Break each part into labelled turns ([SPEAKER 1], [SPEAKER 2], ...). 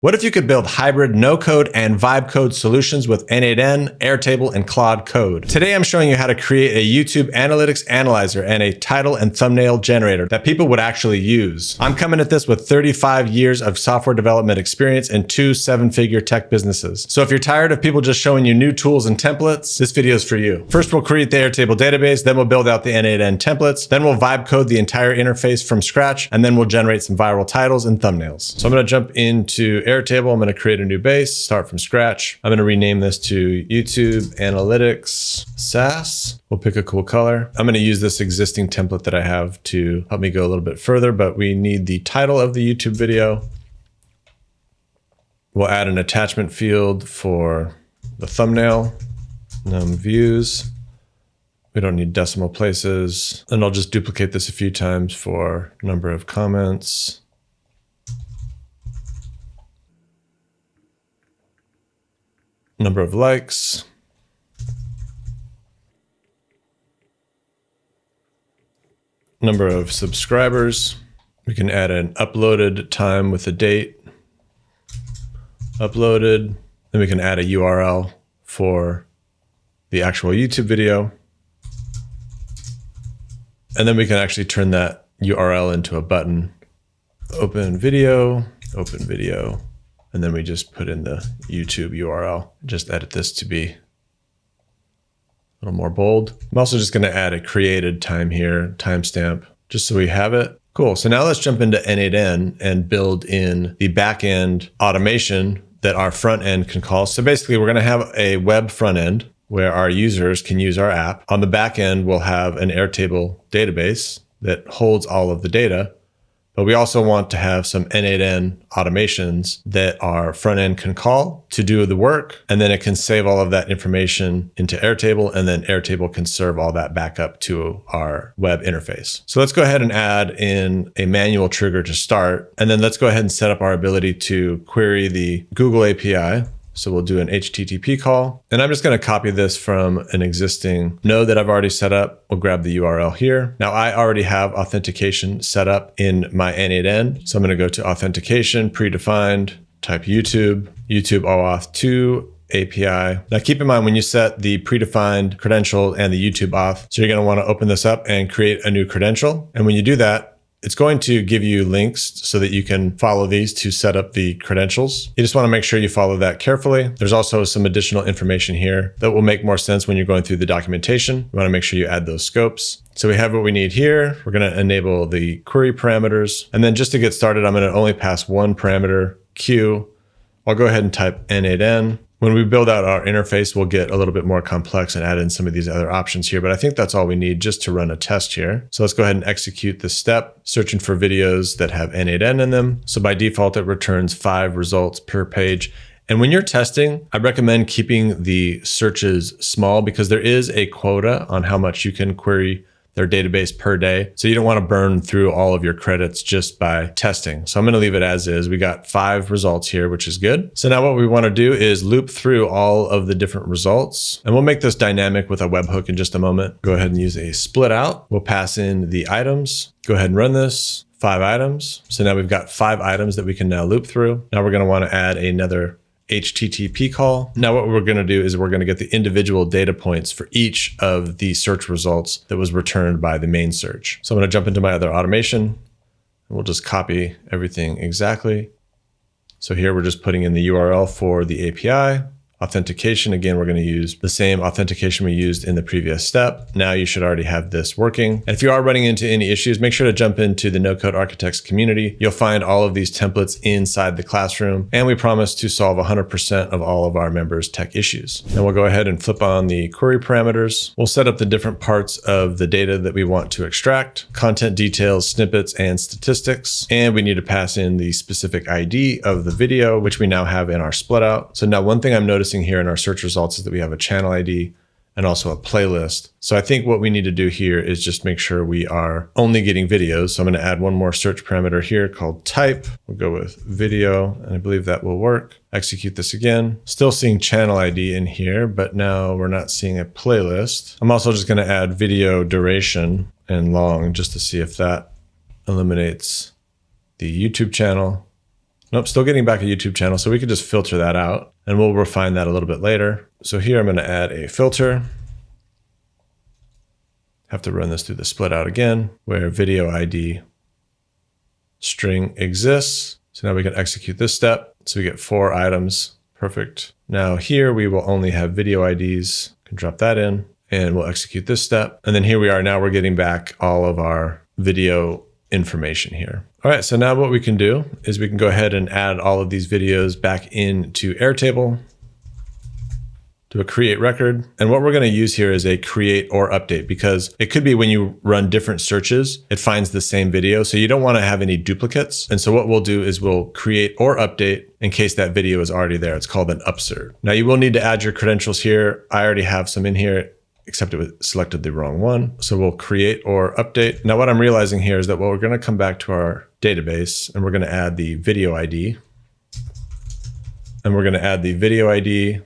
[SPEAKER 1] What if you could build hybrid no-code and vibe-code solutions with n8n, Airtable, and Claude Code? Today, I'm showing you how to create a YouTube analytics analyzer and a title and thumbnail generator that people would actually use. I'm coming at this with 35 years of software development experience and 2 7-figure tech businesses. So if you're tired of people just showing you new tools and templates, this video is for you. First, we'll create the Airtable database, then we'll build out the n8n templates, then we'll vibe code the entire interface from scratch, and then we'll generate some viral titles and thumbnails. So I'm going to jump into Airtable. I'm going to create a new base, start from scratch. I'm going to rename this to YouTube Analytics SaaS. We'll pick a cool color. I'm going to use this existing template that I have to help me go a little bit further, but we need the title of the YouTube video. We'll add an attachment field for the thumbnail, num views. We don't need decimal places. And I'll just duplicate this a few times for number of comments. Number of likes, number of subscribers. We can add an uploaded time with a date, uploaded. Then we can add a URL for the actual YouTube video. And then we can actually turn that URL into a button. Open video. And then we just put in the YouTube URL. Just edit this to be a little more bold. I'm also just going to add a created time here, timestamp, just so we have it. Cool. So now let's jump into n8n and build in the backend automation that our front end can call. So basically, we're going to have a web front end where our users can use our app. On the back end, we'll have an Airtable database that holds all of the data. But we also want to have some n8n automations that our front end can call to do the work. And then it can save all of that information into Airtable. And then Airtable can serve all that back up to our web interface. So let's go ahead and add in a manual trigger to start. And then let's go ahead and set up our ability to query the Google API. So we'll do an HTTP call, and I'm just going to copy this from an existing node that I've already set up. We'll grab the URL here. Now I already have authentication set up in my n8n. So I'm going to go to authentication, predefined, type YouTube OAuth 2 API. Now keep in mind when you set the predefined credential and the YouTube auth, so you're going to want to open this up and create a new credential. And when you do that, it's going to give you links so that you can follow these to set up the credentials. You just want to make sure you follow that carefully. There's also some additional information here that will make more sense when you're going through the documentation. You want to make sure you add those scopes. So we have what we need here. We're going to enable the query parameters. And then just to get started, I'm going to only pass one parameter, Q. I'll go ahead and type n8n. When we build out our interface, we'll get a little bit more complex and add in some of these other options here, but I think that's all we need just to run a test here. So let's go ahead and execute this step, searching for videos that have n8n in them. So by default, it returns 5 results per page. And when you're testing, I recommend keeping the searches small because there is a quota on how much you can query their database per day. So you don't want to burn through all of your credits just by testing. So I'm going to leave it as is. We got 5 results here, which is good. So now what we want to do is loop through all of the different results. And we'll make this dynamic with a webhook in just a moment. Go ahead and use a split out. We'll pass in the items. Go ahead and run this. 5 items. So now we've got 5 items that we can now loop through. Now we're going to want to add another HTTP call. Now what we're going to do is we're going to get the individual data points for each of the search results that was returned by the main search. So I'm going to jump into my other automation and we'll just copy everything exactly. So here we're just putting in the URL for the API. Authentication, again, we're going to use the same authentication we used in the previous step. Now you should already have this working. And if you are running into any issues, make sure to jump into the No Code Architects community. You'll find all of these templates inside the classroom, and we promise to solve 100% of all of our members' tech issues. Now we'll go ahead and flip on the query parameters. We'll set up the different parts of the data that we want to extract, content details, snippets, and statistics. And we need to pass in the specific ID of the video, which we now have in our split out. So now one thing I'm noticing here in our search results is that we have a channel ID and also a playlist. So I think what we need to do here is just make sure we are only getting videos. So I'm going to add one more search parameter here called type. We'll go with video, and I believe that will work. Execute this again. Still seeing channel ID in here, but now we're not seeing a playlist. I'm also just going to add video duration and long just to see if that eliminates the YouTube channel Nope, still getting back a YouTube channel. So we could just filter that out and we'll refine that a little bit later. So here I'm going to add a filter. Have to run this through the split out again, where video ID string exists. So now we can execute this step. So we get 4 items. Perfect. Now here we will only have video IDs. Can drop that in and we'll execute this step. And then here we are. Now we're getting back all of our video information here. All right, so now what we can do is we can go ahead and add all of these videos back into Airtable, do a create record. And what we're going to use here is a create or update, because it could be when you run different searches, it finds the same video. So you don't want to have any duplicates. And so what we'll do is we'll create or update in case that video is already there. It's called an upsert. Now you will need to add your credentials here. I already have some in here, except it was selected the wrong one. So we'll create or update. Now what I'm realizing here is that we're going to come back to our database and we're going to add the video ID. And we're going to add the video ID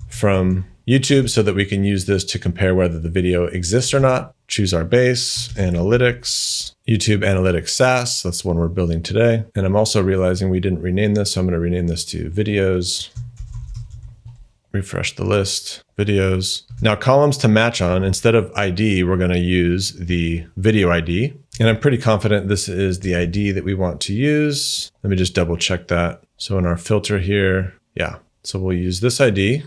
[SPEAKER 1] from YouTube so that we can use this to compare whether the video exists or not. Choose our base, analytics, YouTube Analytics SaaS. That's the one we're building today. And I'm also realizing we didn't rename this. So I'm going to rename this to videos. Refresh the list, videos. Now columns to match on, instead of ID, we're going to use the video ID. And I'm pretty confident this is the ID that we want to use. Let me just double check that. So in our filter here, yeah. So we'll use this ID.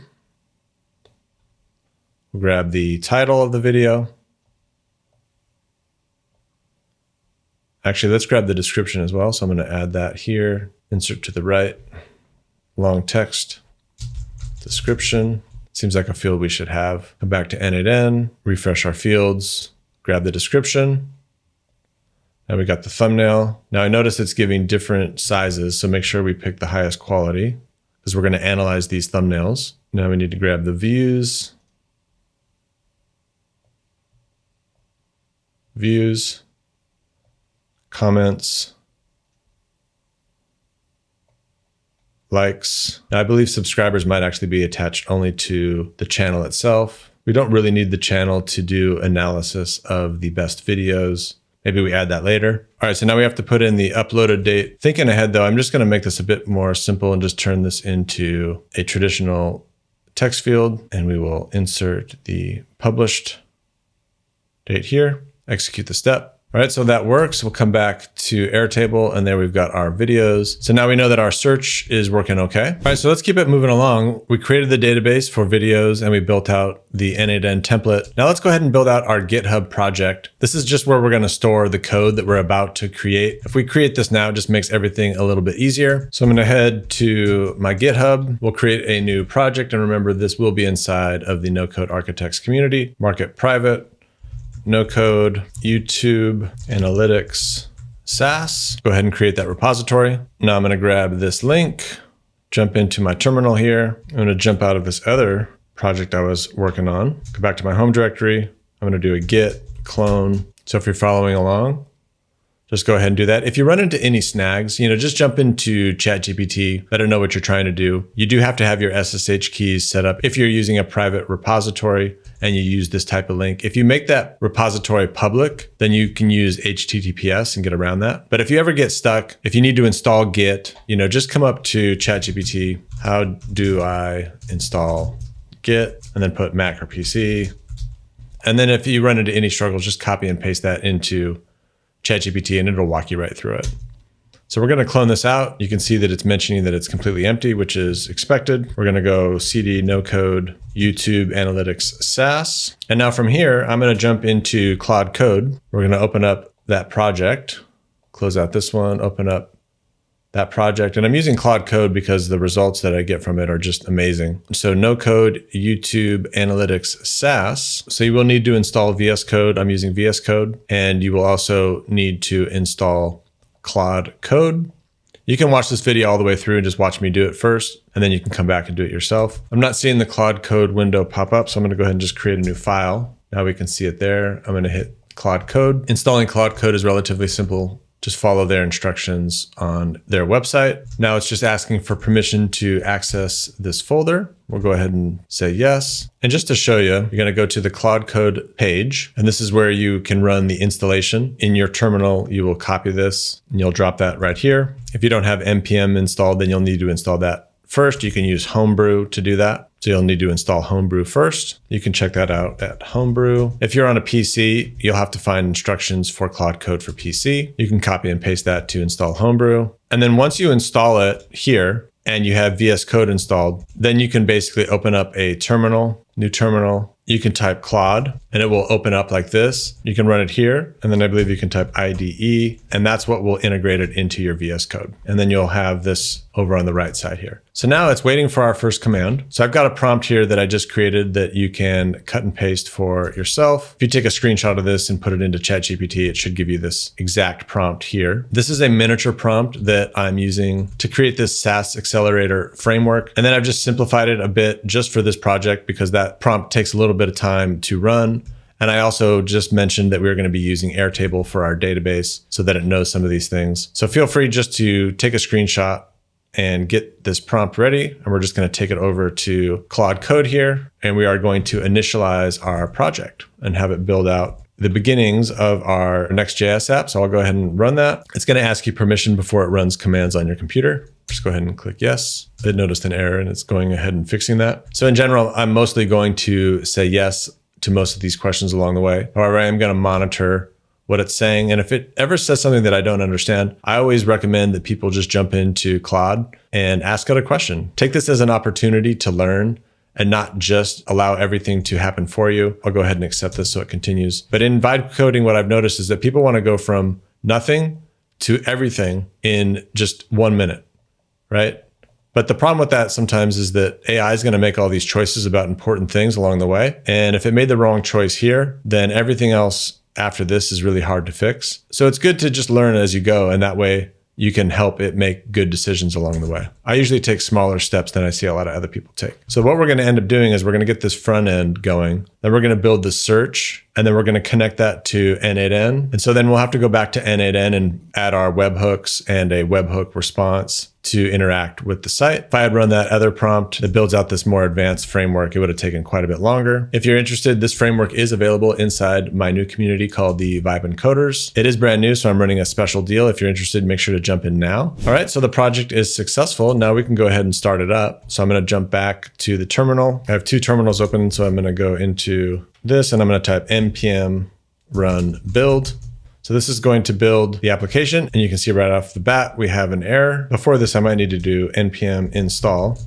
[SPEAKER 1] We'll grab the title of the video. Actually, let's grab the description as well. So I'm going to add that here, insert to the right, long text. Description. Seems like a field we should have. Come back to n8n, refresh our fields, grab the description. Now we got the thumbnail. Now I notice it's giving different sizes, so make sure we pick the highest quality because we're going to analyze these thumbnails. Now we need to grab the views, comments, likes. Now, I believe subscribers might actually be attached only to the channel itself. We don't really need the channel to do analysis of the best videos. Maybe we add that later. All right, so now we have to put in the uploaded date. Thinking ahead though, I'm just gonna make this a bit more simple and just turn this into a traditional text field, and we will insert the published date here, execute the step. All right, so that works. We'll come back to Airtable and there we've got our videos. So now we know that our search is working okay. All right, so let's keep it moving along. We created the database for videos and we built out the n8n template. Now let's go ahead and build out our GitHub project. This is just where we're gonna store the code that we're about to create. If we create this now, it just makes everything a little bit easier. So I'm gonna head to my GitHub. We'll create a new project. And remember, this will be inside of the No Code Architects community. Mark it private. No Code, YouTube, Analytics, SaaS. Go ahead and create that repository. Now I'm going to grab this link, jump into my terminal here. I'm going to jump out of this other project I was working on. Go back to my home directory. I'm going to do a git clone. So if you're following along, just go ahead and do that. If you run into any snags, just jump into ChatGPT, let it know what you're trying to do. You do have to have your SSH keys set up if you're using a private repository and you use this type of link. If you make that repository public, then you can use HTTPS and get around that. But if you ever get stuck, if you need to install Git, just come up to ChatGPT. How do I install Git? And then put Mac or PC. And then if you run into any struggles, just copy and paste that into ChatGPT and it'll walk you right through it. So we're going to clone this out. You can see that it's mentioning that it's completely empty, which is expected. We're going to go cd no code YouTube Analytics SaaS. And now from here, I'm going to jump into Claude Code. We're going to open up that project, close out this one, open up that project. And I'm using Claude Code because the results that I get from it are just amazing. So no code YouTube Analytics SaaS. So you will need to install VS Code. I'm using VS Code. And you will also need to install Claude Code. You can watch this video all the way through and just watch me do it first, and then you can come back and do it yourself. I'm not seeing the Claude Code window pop up, so I'm going to go ahead and just create a new file. Now we can see it there. I'm going to hit Claude Code. Installing Claude Code is relatively simple just follow their instructions on their website. Now it's just asking for permission to access this folder. We'll go ahead and say yes. And just to show you, you're going to go to the Claude Code page, and this is where you can run the installation. In your terminal, you will copy this and you'll drop that right here. If you don't have npm installed, then you'll need to install that first. You can use Homebrew to do that. So you'll need to install Homebrew first. You can check that out at Homebrew. If you're on a PC, you'll have to find instructions for Claude Code for PC. You can copy and paste that to install Homebrew. And then once you install it here and you have VS Code installed, then you can basically open up a terminal, new terminal. You can type Claude and it will open up like this. You can run it here. And then I believe you can type IDE, and that's what will integrate it into your VS Code. And then you'll have this over on the right side here. So now it's waiting for our first command. So I've got a prompt here that I just created that you can cut and paste for yourself. If you take a screenshot of this and put it into ChatGPT, it should give you this exact prompt here. This is a miniature prompt that I'm using to create this SaaS accelerator framework. And then I've just simplified it a bit just for this project because that prompt takes a little bit of time to run. And I also just mentioned that we're going to be using Airtable for our database so that it knows some of these things. So feel free just to take a screenshot and get this prompt ready. And we're just going to take it over to Claude Code here. And we are going to initialize our project and have it build out the beginnings of our Next.js app. So I'll go ahead and run that. It's going to ask you permission before it runs commands on your computer. Just go ahead and click yes. It noticed an error and it's going ahead and fixing that. So in general, I'm mostly going to say yes to most of these questions along the way. However, I am going to monitor what it's saying. And if it ever says something that I don't understand, I always recommend that people just jump into Claude and ask it a question. Take this as an opportunity to learn and not just allow everything to happen for you. I'll go ahead and accept this so it continues. But in vibe coding, what I've noticed is that people want to go from nothing to everything in just 1 minute, right? But the problem with that sometimes is that AI is going to make all these choices about important things along the way. And if it made the wrong choice here, then everything else after this is really hard to fix. So it's good to just learn as you go. And that way you can help it make good decisions along the way. I usually take smaller steps than I see a lot of other people take. So what we're going to end up doing is we're going to get this front end going. Then we're going to build the search, and then we're going to connect that to n8n. And so then we'll have to go back to n8n and add our webhooks and a webhook response to interact with the site. If I had run that other prompt that builds out this more advanced framework, it would have taken quite a bit longer. If you're interested, this framework is available inside my new community called the Vibe Encoders. It is brand new, so I'm running a special deal. If you're interested, make sure to jump in now. All right, so the project is successful. Now we can go ahead and start it up. So I'm going to jump back to the terminal. I have two terminals open, so I'm going to go into this and I'm going to type npm run build. So this is going to build the application, and you can see right off the bat, we have an error. Before this, I might need to do npm install.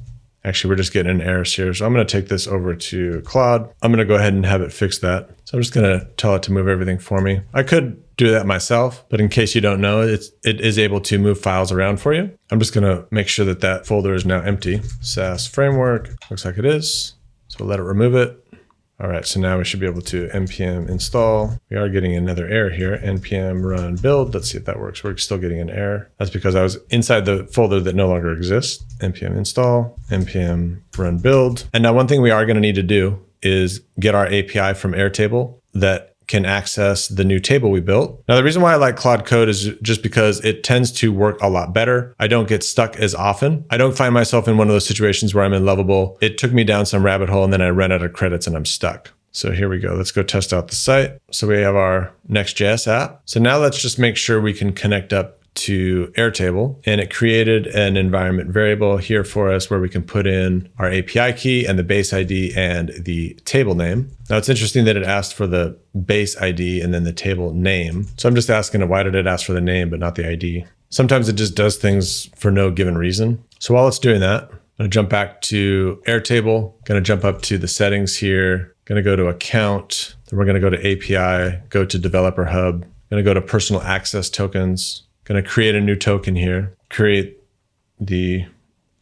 [SPEAKER 1] Actually, we're just getting an error here. So I'm going to take this over to Claude. I'm going to go ahead and have it fix that. So I'm just going to tell it to move everything for me. I could do that myself, but in case you don't know, it is able to move files around for you. I'm just going to make sure that that folder is now empty. SaaS framework, looks like it is. So let it remove it. All right, so now we should be able to npm install. We are getting another error here, npm run build. Let's see if that works. We're still getting an error. That's because I was inside the folder that no longer exists. npm install, npm run build. And now one thing we are gonna need to do is get our API from Airtable that can access the new table we built. Now, the reason why I like Claude Code is just because it tends to work a lot better. I don't get stuck as often. I don't find myself in one of those situations where I'm unlovable. It took me down some rabbit hole and then I ran out of credits and I'm stuck. So here we go. Let's go test out the site. So we have our Next.js app. So now let's just make sure we can connect up to Airtable, and it created an environment variable here for us where we can put in our API key and the base ID and the table name. Now it's interesting that it asked for the base ID and then the table name. So I'm just asking it, why did it ask for the name but not the ID? Sometimes it just does things for no given reason. So while it's doing that, I'm gonna jump back to Airtable, gonna jump up to the settings here, gonna go to account, then we're gonna go to API, go to developer hub, gonna go to personal access tokens, going to create a new token here, create the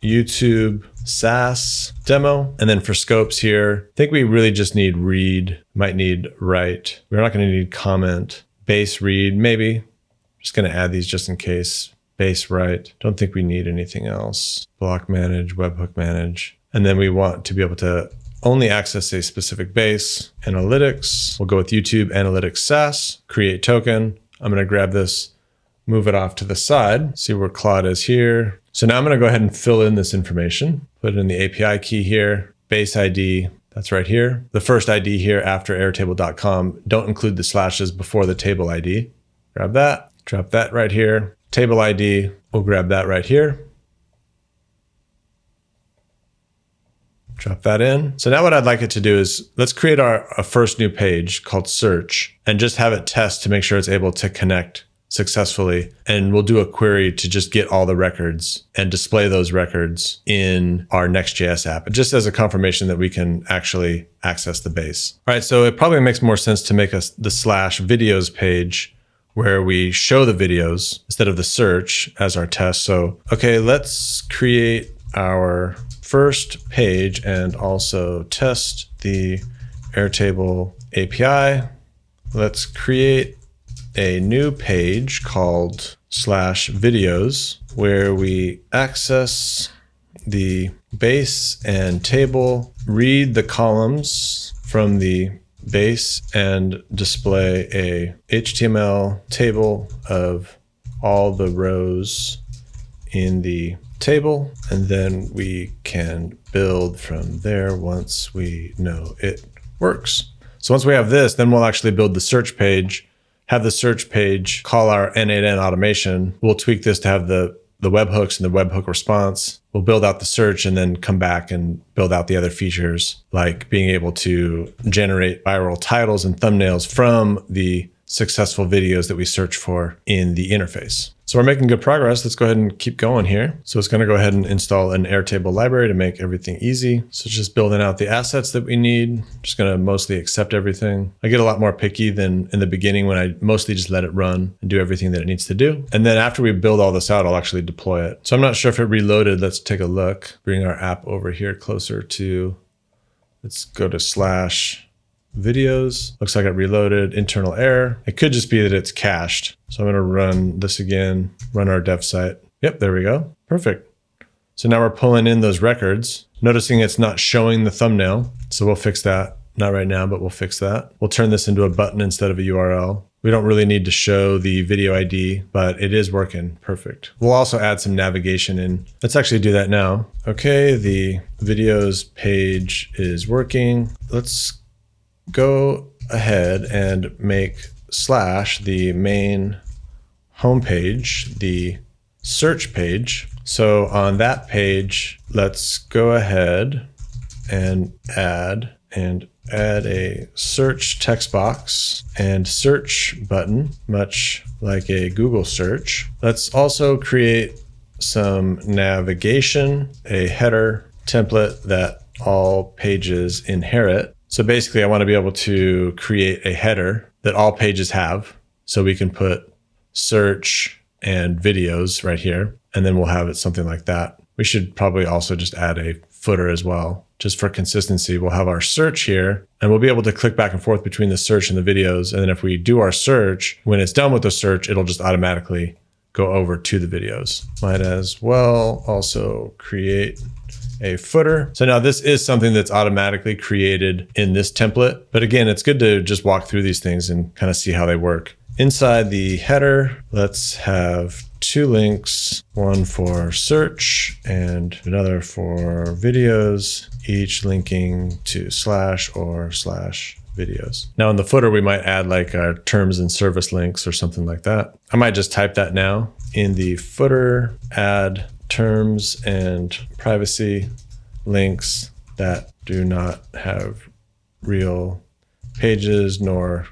[SPEAKER 1] YouTube SaaS demo. And then for scopes here, I think we really just need read, might need write. We're not going to need comment, base read, maybe. Just going to add these just in case. Base write. Don't think we need anything else. Block manage, webhook manage. And then we want to be able to only access a specific base. Analytics. We'll go with YouTube Analytics SaaS, create token. I'm going to grab this move it off to the side, see where Claude is here. So now I'm going to go ahead and fill in this information, put in the API key here, base ID, that's right here. The first ID here after airtable.com, don't include the slashes before the table ID. Grab that, drop that right here. Table ID, we'll grab that right here. Drop that in. So now what I'd like it to do is let's create a first new page called search and just have it test to make sure it's able to connect successfully. And we'll do a query to just get all the records and display those records in our Next.js app, just as a confirmation that we can actually access the base. All right, so it probably makes more sense to make the /videos page where we show the videos instead of the search as our test. So, okay, let's create our first page and also test the Airtable API. Let's create a new page called /videos where we access the base and table, read the columns from the base and display a HTML table of all the rows in the table, and then we can build from there once we know it works. So once we have this, then we'll actually build the search page, have the search page call our n8n automation. We'll tweak this to have the webhooks and the webhook response. We'll build out the search and then come back and build out the other features, like being able to generate viral titles and thumbnails from the successful videos that we search for in the interface. So we're making good progress. Let's go ahead and keep going here. So it's going to go ahead and install an Airtable library to make everything easy. So just building out the assets that we need. Just going to mostly accept everything. I get a lot more picky than in the beginning when I mostly just let it run and do everything that it needs to do. And then after we build all this out, I'll actually deploy it. So I'm not sure if it reloaded. Let's take a look. Bring our app over here closer to, let's go to /videos. Looks like it reloaded, internal error. It could just be that it's cached. So I'm going to run this again, run our dev site. Yep, there we go. Perfect. So now we're pulling in those records, noticing it's not showing the thumbnail. So we'll fix that. Not right now, but we'll fix that. We'll turn this into a button instead of a URL. We don't really need to show the video ID, but it is working. Perfect. We'll also add some navigation in. Let's actually do that now. Okay, the videos page is working. Let's go ahead and make /the main homepage, the search page. So on that page, let's go ahead and add a search text box and search button, much like a Google search. Let's also create some navigation, a header template that all pages inherit. So basically I want to be able to create a header that all pages have. So we can put search and videos right here, and then we'll have it something like that. We should probably also just add a footer as well, just for consistency. We'll have our search here, and we'll be able to click back and forth between the search and the videos. And then if we do our search, when it's done with the search, it'll just automatically go over to the videos. Might as well also create a footer. So now this is something that's automatically created in this template. But again, it's good to just walk through these things and kind of see how they work. Inside the header, let's have two links, one for search and another for videos, each linking to /videos. Now in the footer, we might add like our terms and service links or something like that. I might just type that now. In the footer, add terms and privacy links that do not have real pages nor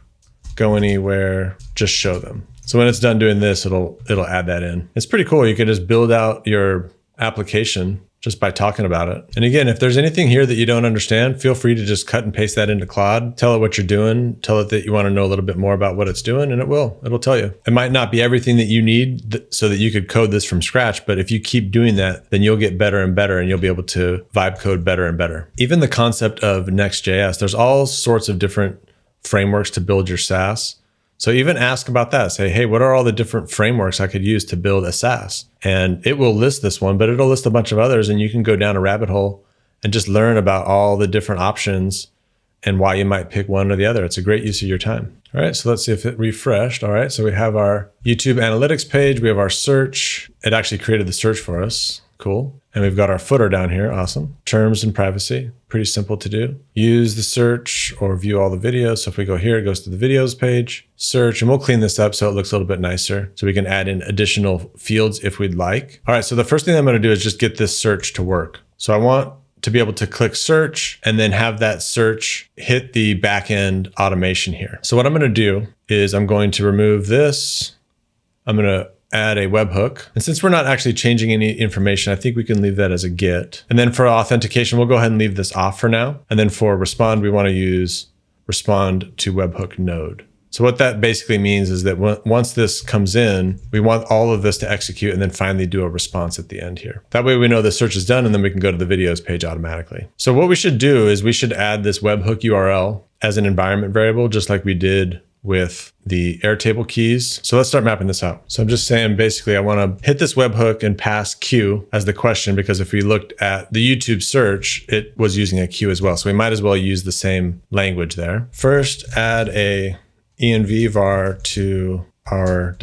[SPEAKER 1] go anywhere, just show them. So when it's done doing this, it'll add that in. It's pretty cool. You can just build out your application just by talking about it. And again, if there's anything here that you don't understand, feel free to just cut and paste that into Claude. Tell it what you're doing. Tell it that you want to know a little bit more about what it's doing, and it'll tell you. It might not be everything that you need so that you could code this from scratch, but if you keep doing that, then you'll get better and better, and you'll be able to vibe code better and better. Even the concept of Next.js, there's all sorts of different frameworks to build your SaaS. So even ask about that. Say, hey, what are all the different frameworks I could use to build a SaaS? And it will list this one, but it'll list a bunch of others, and you can go down a rabbit hole and just learn about all the different options and why you might pick one or the other. It's a great use of your time. All right, so let's see if it refreshed. All right, so we have our YouTube analytics page. We have our search. It actually created the search for us. Cool. And we've got our footer down here. Awesome. Terms and privacy. Pretty simple to do. Use the search or view all the videos. So if we go here, it goes to the videos page. Search, and we'll clean this up so it looks a little bit nicer. So we can add in additional fields if we'd like. All right, so the first thing I'm going to do is just get this search to work. So I want to be able to click search and then have that search hit the backend automation here. So what I'm going to do is I'm going to remove this. I'm going to add a webhook. And since we're not actually changing any information, I think we can leave that as a get. And then for authentication, we'll go ahead and leave this off for now. And then for respond, we want to use respond to webhook node. So what that basically means is that once this comes in, we want all of this to execute and then finally do a response at the end here. That way we know the search is done and then we can go to the videos page automatically. So what we should do is we should add this webhook URL as an environment variable, just like we did with the Airtable keys. So let's start mapping this out. So I'm just saying, basically, I want to hit this webhook and pass Q as the question, because if we looked at the YouTube search, it was using a Q as well. So we might as well use the same language there. First, add a env var to our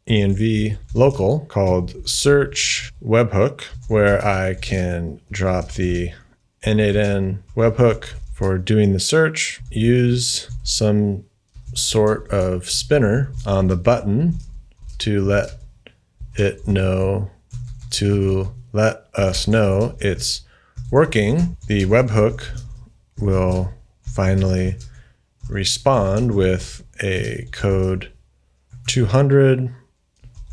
[SPEAKER 1] .env local called search webhook, where I can drop the n8n webhook for doing the search, use some sort of spinner on the button to let us know it's working. The webhook will finally respond with a code 200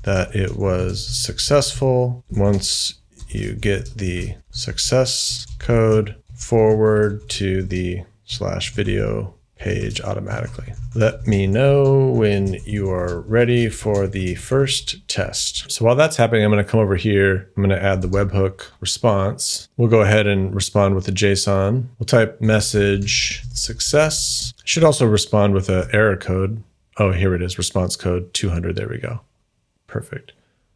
[SPEAKER 1] that it was successful. Once you get the success code, forward to the /video page automatically. Let me know when you are ready for the first test. So while that's happening, I'm going to come over here. I'm going to add the webhook response. We'll go ahead and respond with a JSON. We'll type message success. Should also respond with an error code. Oh, here it is, response code 200. There we go. Perfect.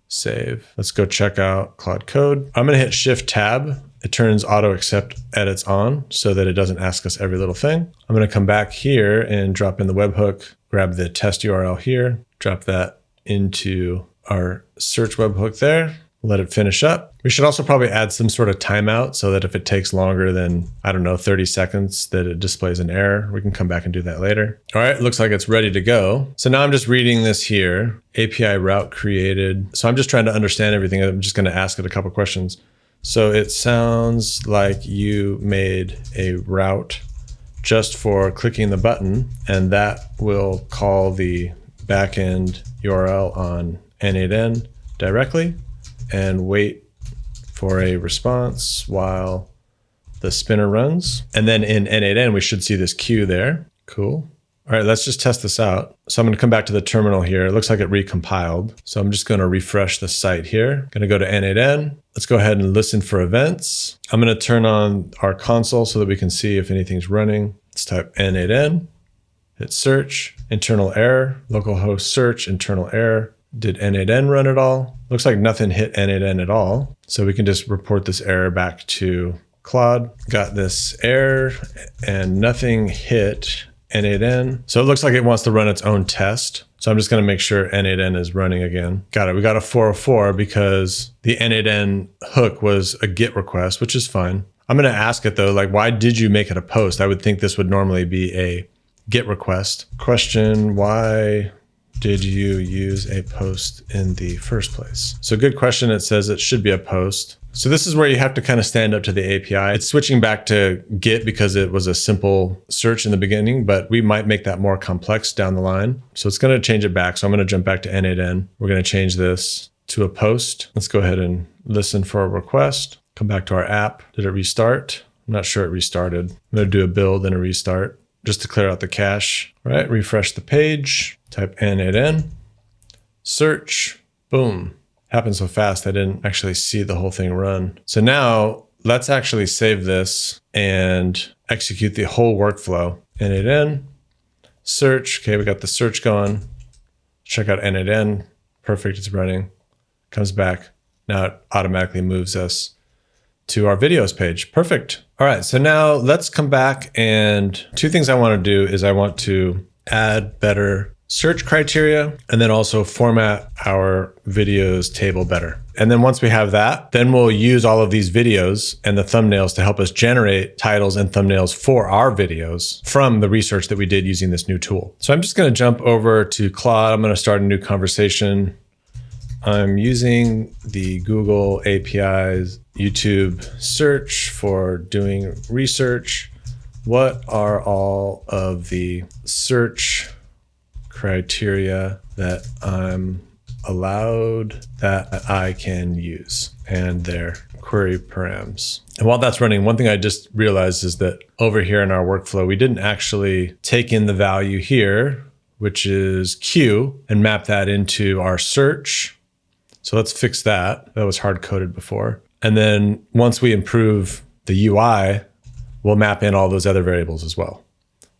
[SPEAKER 1] Save. Let's go check out Claude Code. I'm going to hit Shift Tab. It turns auto accept edits on so that it doesn't ask us every little thing. I'm going to come back here and drop in the webhook, grab the test URL here, drop that into our search webhook there, let it finish up. We should also probably add some sort of timeout so that if it takes longer than, 30 seconds, that it displays an error. We can come back and do that later. All right, looks like it's ready to go. So now I'm just reading this here, API route created. So I'm just trying to understand everything. I'm just going to ask it a couple questions. So it sounds like you made a route just for clicking the button, and that will call the backend URL on n8n directly and wait for a response while the spinner runs. And then in n8n, we should see this queue there. Cool. All right, let's just test this out. So I'm going to come back to the terminal here. It looks like it recompiled. So I'm just going to refresh the site here. Going to go to n8n. Let's go ahead and listen for events. I'm going to turn on our console so that we can see if anything's running. Let's type n8n, hit search, internal error, localhost search, internal error. Did n8n run at all? Looks like nothing hit n8n at all. So we can just report this error back to Claude. Got this error and nothing hit n8n. So it looks like it wants to run its own test. So I'm just going to make sure n8n is running again. Got it. We got a 404 because the n8n hook was a GET request, which is fine. I'm going to ask it though, like, why did you make it a post? I would think this would normally be a GET request. Question, why did you use a post in the first place? So good question. It says it should be a post. So this is where you have to kind of stand up to the API. It's switching back to GET because it was a simple search in the beginning, but we might make that more complex down the line. So it's going to change it back. So I'm going to jump back to n8n. We're going to change this to a post. Let's go ahead and listen for a request. Come back to our app. Did it restart? I'm not sure it restarted. I'm going to do a build and a restart just to clear out the cache. All right, refresh the page. Type n8n, search, boom. Happened so fast, I didn't actually see the whole thing run. So now let's actually save this and execute the whole workflow. n8n, search. Okay, we got the search going. Check out n8n. Perfect, it's running. Comes back. Now it automatically moves us to our videos page. Perfect. All right, so now let's come back, and two things I want to do is I want to add better search criteria and then also format our videos table better. And then once we have that, then we'll use all of these videos and the thumbnails to help us generate titles and thumbnails for our videos from the research that we did using this new tool. So I'm just going to jump over to Claude. I'm going to start a new conversation. I'm using the Google API's YouTube search for doing research. What are all of the search criteria that I'm allowed that I can use and their query params? And while that's running, one thing I just realized is that over here in our workflow, we didn't actually take in the value here, which is Q, and map that into our search. So let's fix that. That was hard coded before. And then once we improve the UI, we'll map in all those other variables as well.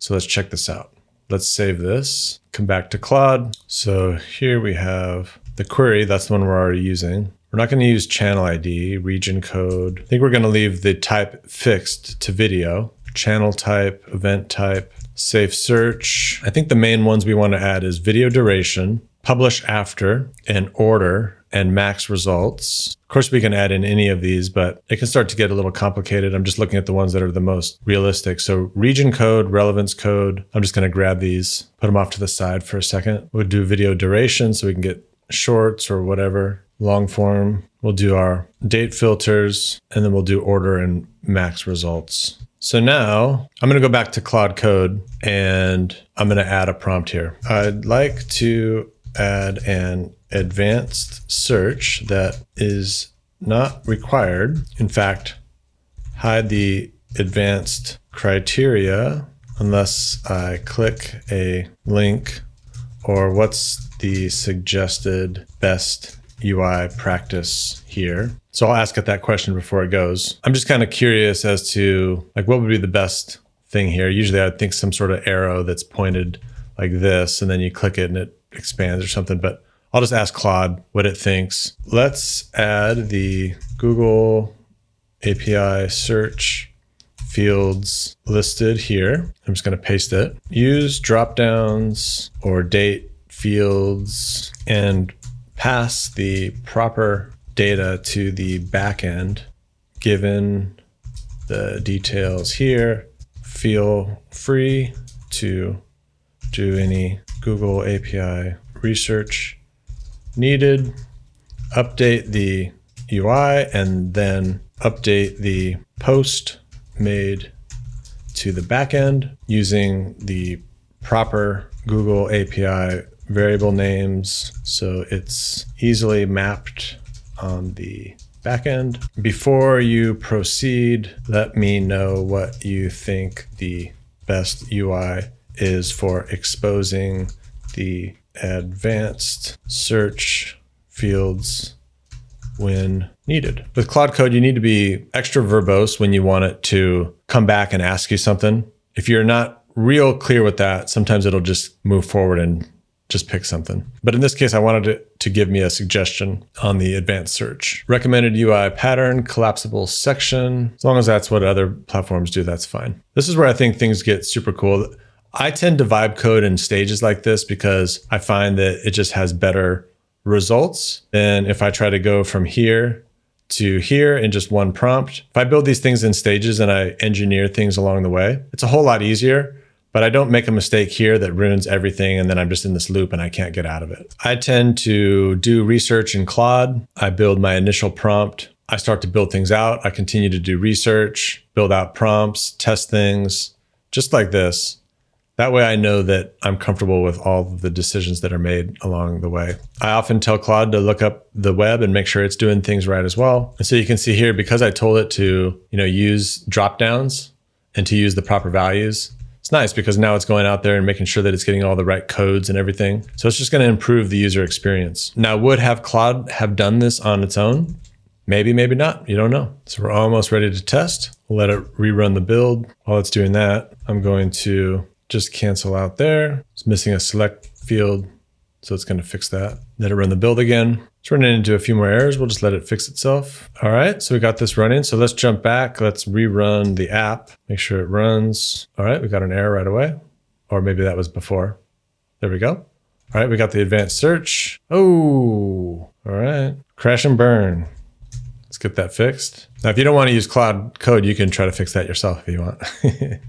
[SPEAKER 1] So let's check this out. Let's save this, come back to Claude. So here we have the query. That's the one we're already using. We're not going to use channel ID, region code. I think we're going to leave the type fixed to video, channel type, event type, safe search. I think the main ones we want to add is video duration, publish after, and order, and max results. Of course, we can add in any of these, but it can start to get a little complicated. I'm just looking at the ones that are the most realistic. So region code, relevance code, I'm just going to grab these, put them off to the side for a second. We'll do video duration so we can get shorts or whatever, long form. We'll do our date filters, and then we'll do order and max results. So now I'm going to go back to Claude Code, and I'm going to add a prompt here. I'd like to add an advanced search that is not required. In fact, hide the advanced criteria unless I click a link, or what's the suggested best UI practice here. So I'll ask it that question before it goes. I'm just kind of curious as to like what would be the best thing here. Usually I'd think some sort of arrow that's pointed like this, and then you click it and it expands or something, but I'll just ask Claude what it thinks. Let's add the Google API search fields listed here. I'm just going to paste it. Use dropdowns or date fields and pass the proper data to the backend. Given the details here, feel free to do any Google API research needed, update the UI, and then update the post made to the backend using the proper Google API variable names so it's easily mapped on the backend. Before you proceed, let me know what you think the best UI is for exposing the advanced search fields when needed. With Claude Code, you need to be extra verbose when you want it to come back and ask you something. If you're not real clear with that, sometimes it'll just move forward and just pick something. But in this case, I wanted it to give me a suggestion on the advanced search. Recommended UI pattern, collapsible section. As long as that's what other platforms do, that's fine. This is where I think things get super cool. I tend to vibe code in stages like this because I find that it just has better results than if I try to go from here to here in just one prompt. If I build these things in stages and I engineer things along the way, it's a whole lot easier, but I don't make a mistake here that ruins everything and then I'm just in this loop and I can't get out of it. I tend to do research in Claude. I build my initial prompt. I start to build things out. I continue to do research, build out prompts, test things, just like this. That way I know that I'm comfortable with all of the decisions that are made along the way. I often tell Claude to look up the web and make sure it's doing things right as well. And so you can see here, because I told it to, use drop downs and to use the proper values, it's nice because now it's going out there and making sure that it's getting all the right codes and everything. So it's just going to improve the user experience. Now, would have Claude have done this on its own? Maybe, maybe not. You don't know. So we're almost ready to test. We'll let it rerun the build. While it's doing that, I'm going to just cancel out there. It's missing a select field, so it's going to fix that. Let it run the build again. It's running into a few more errors. We'll just let it fix itself. All right, so we got this running. So let's jump back. Let's rerun the app. Make sure it runs. All right, we got an error right away. Or maybe that was before. There we go. All right, we got the advanced search. Oh, all right. Crash and burn. Let's get that fixed. Now, if you don't want to use Claude Code, you can try to fix that yourself if you want.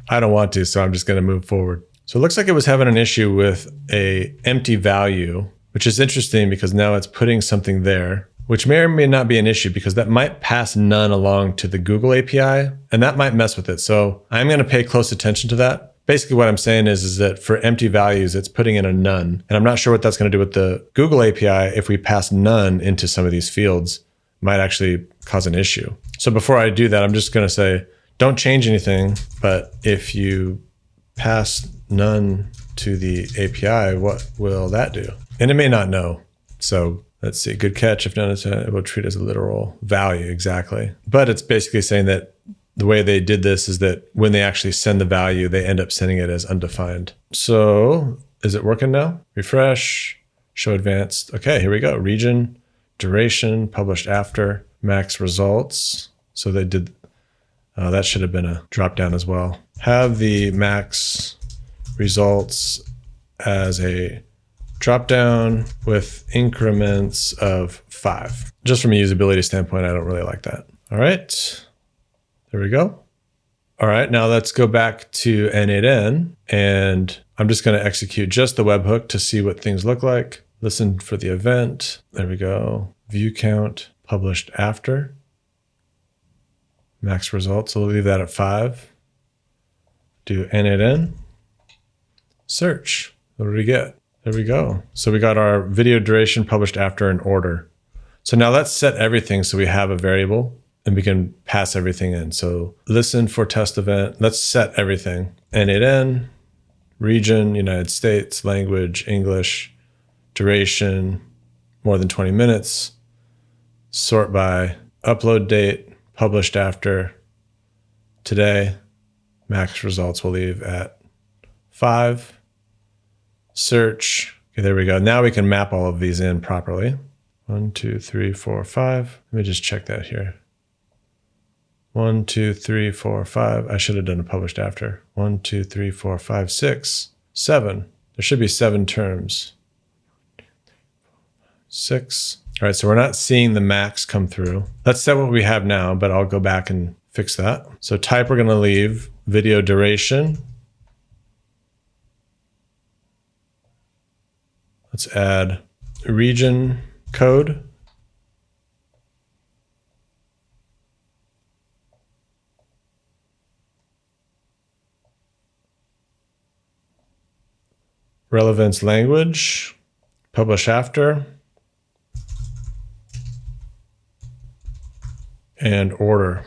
[SPEAKER 1] I don't want to, so I'm just going to move forward. So it looks like it was having an issue with a empty value, which is interesting because now it's putting something there, which may or may not be an issue because that might pass none along to the Google API, and that might mess with it. So I'm going to pay close attention to that. Basically what I'm saying is that for empty values, it's putting in a none. And I'm not sure what that's going to do with the Google API if we pass none into some of these fields. Might actually cause an issue. So before I do that, I'm just going to say, don't change anything. But if you pass none to the API, what will that do? And it may not know. So let's see, good catch. If none, it will treat as a literal value. Exactly. But it's basically saying that the way they did this is that when they actually send the value, they end up sending it as undefined. So is it working now? Refresh, show advanced. Okay, here we go. Region, duration, published after, max results. So they did, that should have been a drop down as well. Have the max results as a drop down with increments of 5. Just from a usability standpoint, I don't really like that. All right. There we go. All right, now let's go back to n8n, and I'm just going to execute just the webhook to see what things look like. Listen for the event. There we go. View count, published after. Max results, so we'll leave that at 5. Do n8n. Search. What do we get? There we go. So we got our video duration published after an order. So now let's set everything so we have a variable. And we can pass everything in. So listen for test event. Let's set everything. n8n, region, United States, language, English, duration, more than 20 minutes, sort by upload date, published after, today, max results we'll leave at 5, search. Okay, there we go. Now we can map all of these in properly. 1, 2, 3, 4, 5. Let me just check that here. 1, 2, 3, 4, 5. I should have done a published after. 1, 2, 3, 4, 5, 6, 7. There should be 7 terms. 6. All right, so we're not seeing the max come through. Let's set what we have now, but I'll go back and fix that. So type, we're going to leave video duration. Let's add region code. Relevance language, publish after, and order.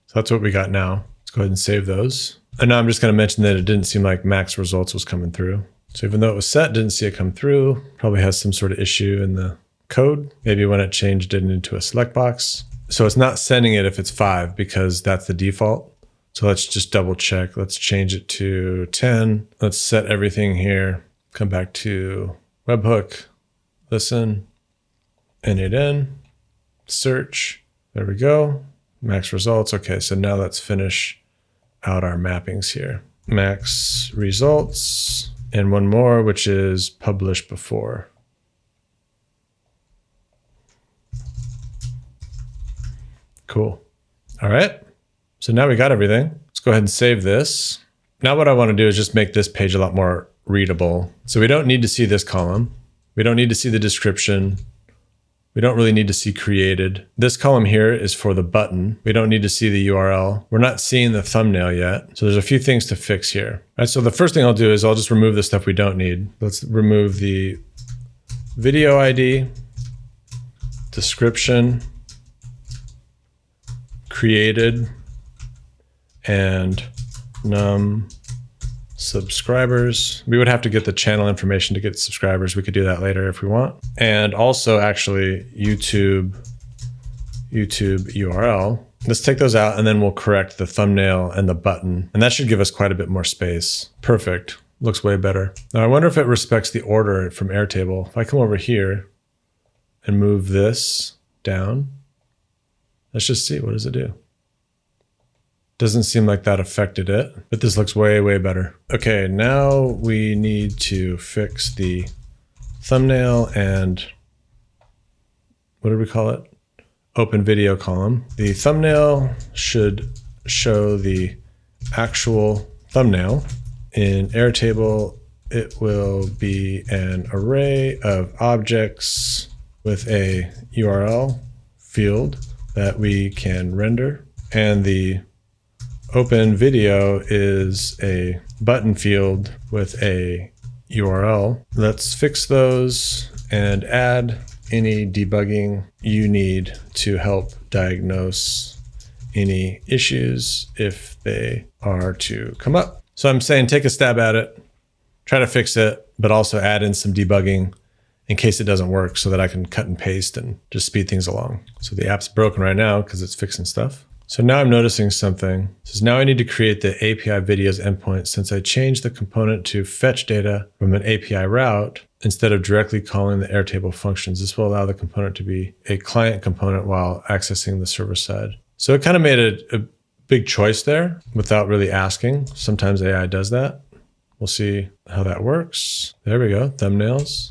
[SPEAKER 1] So that's what we got now. Let's go ahead and save those. And now I'm just going to mention that it didn't seem like max results was coming through. So even though it was set, didn't see it come through. Probably has some sort of issue in the code. Maybe when it changed it into a select box. So it's not sending it if it's 5 because that's the default. So let's just double check. Let's change it to 10. Let's set everything here. Come back to webhook, listen, n8n, search. There we go. Max results. Okay, so now let's finish out our mappings here. Max results, and one more, which is published before. Cool. All right. So now we got everything. Let's go ahead and save this. Now what I want to do is just make this page a lot more readable. So we don't need to see this column. We don't need to see the description. We don't really need to see created. This column here is for the button. We don't need to see the URL. We're not seeing the thumbnail yet. So there's a few things to fix here. All right, so the first thing I'll do is I'll just remove the stuff we don't need. Let's remove the video ID, description, created, and num subscribers. We would have to get the channel information to get subscribers. We could do that later if we want. And also actually YouTube URL. Let's take those out and then we'll correct the thumbnail and the button. And that should give us quite a bit more space. Perfect. looks way better. Now I wonder if it respects the order from Airtable. If I come over here and move this down, let's just see, what does it do? Doesn't seem like that affected it, but this looks way, way better. Okay, now we need to fix the thumbnail and what did we call it? Open video column. The thumbnail should show the actual thumbnail. In Airtable, it will be an array of objects with a URL field that we can render. And the open video is a button field with a URL. Let's fix those and add any debugging you need to help diagnose any issues if they are to come up. So I'm saying take a stab at it, try to fix it, but also add in some debugging in case it doesn't work so that I can cut and paste and just speed things along. So the app's broken right now because it's fixing stuff. So now I'm noticing something. It says now I need to create the API videos endpoint since I changed the component to fetch data from an API route instead of directly calling the Airtable functions. This will allow the component to be a client component while accessing the server side. So it kind of made a big choice there without really asking. Sometimes AI does that. We'll see how that works. There we go, thumbnails,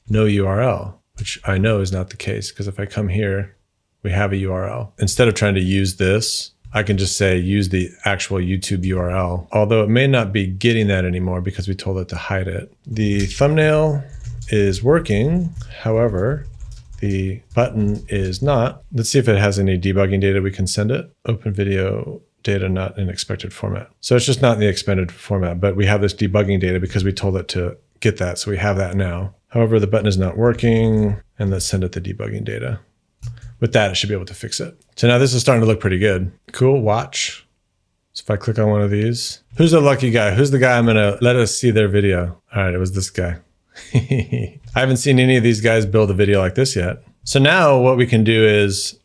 [SPEAKER 1] no URL, which I know is not the case because if I come here, we have a URL. Instead of trying to use this, I can just say use the actual YouTube URL, although it may not be getting that anymore because we told it to hide it. The thumbnail is working. However, the button is not. Let's see if it has any debugging data we can send it. Open video data not in expected format. So it's just not in the expected format, but we have this debugging data because we told it to get that. So we have that now. However, the button is not working, and let's send it the debugging data. With that, it should be able to fix it. So now this is starting to look pretty good. Cool, watch. So if I click on one of these, who's the lucky guy? Who's the guy I'm gonna let us see their video? All right, it was this guy. I haven't seen any of these guys build a video like this yet. So now what we can do is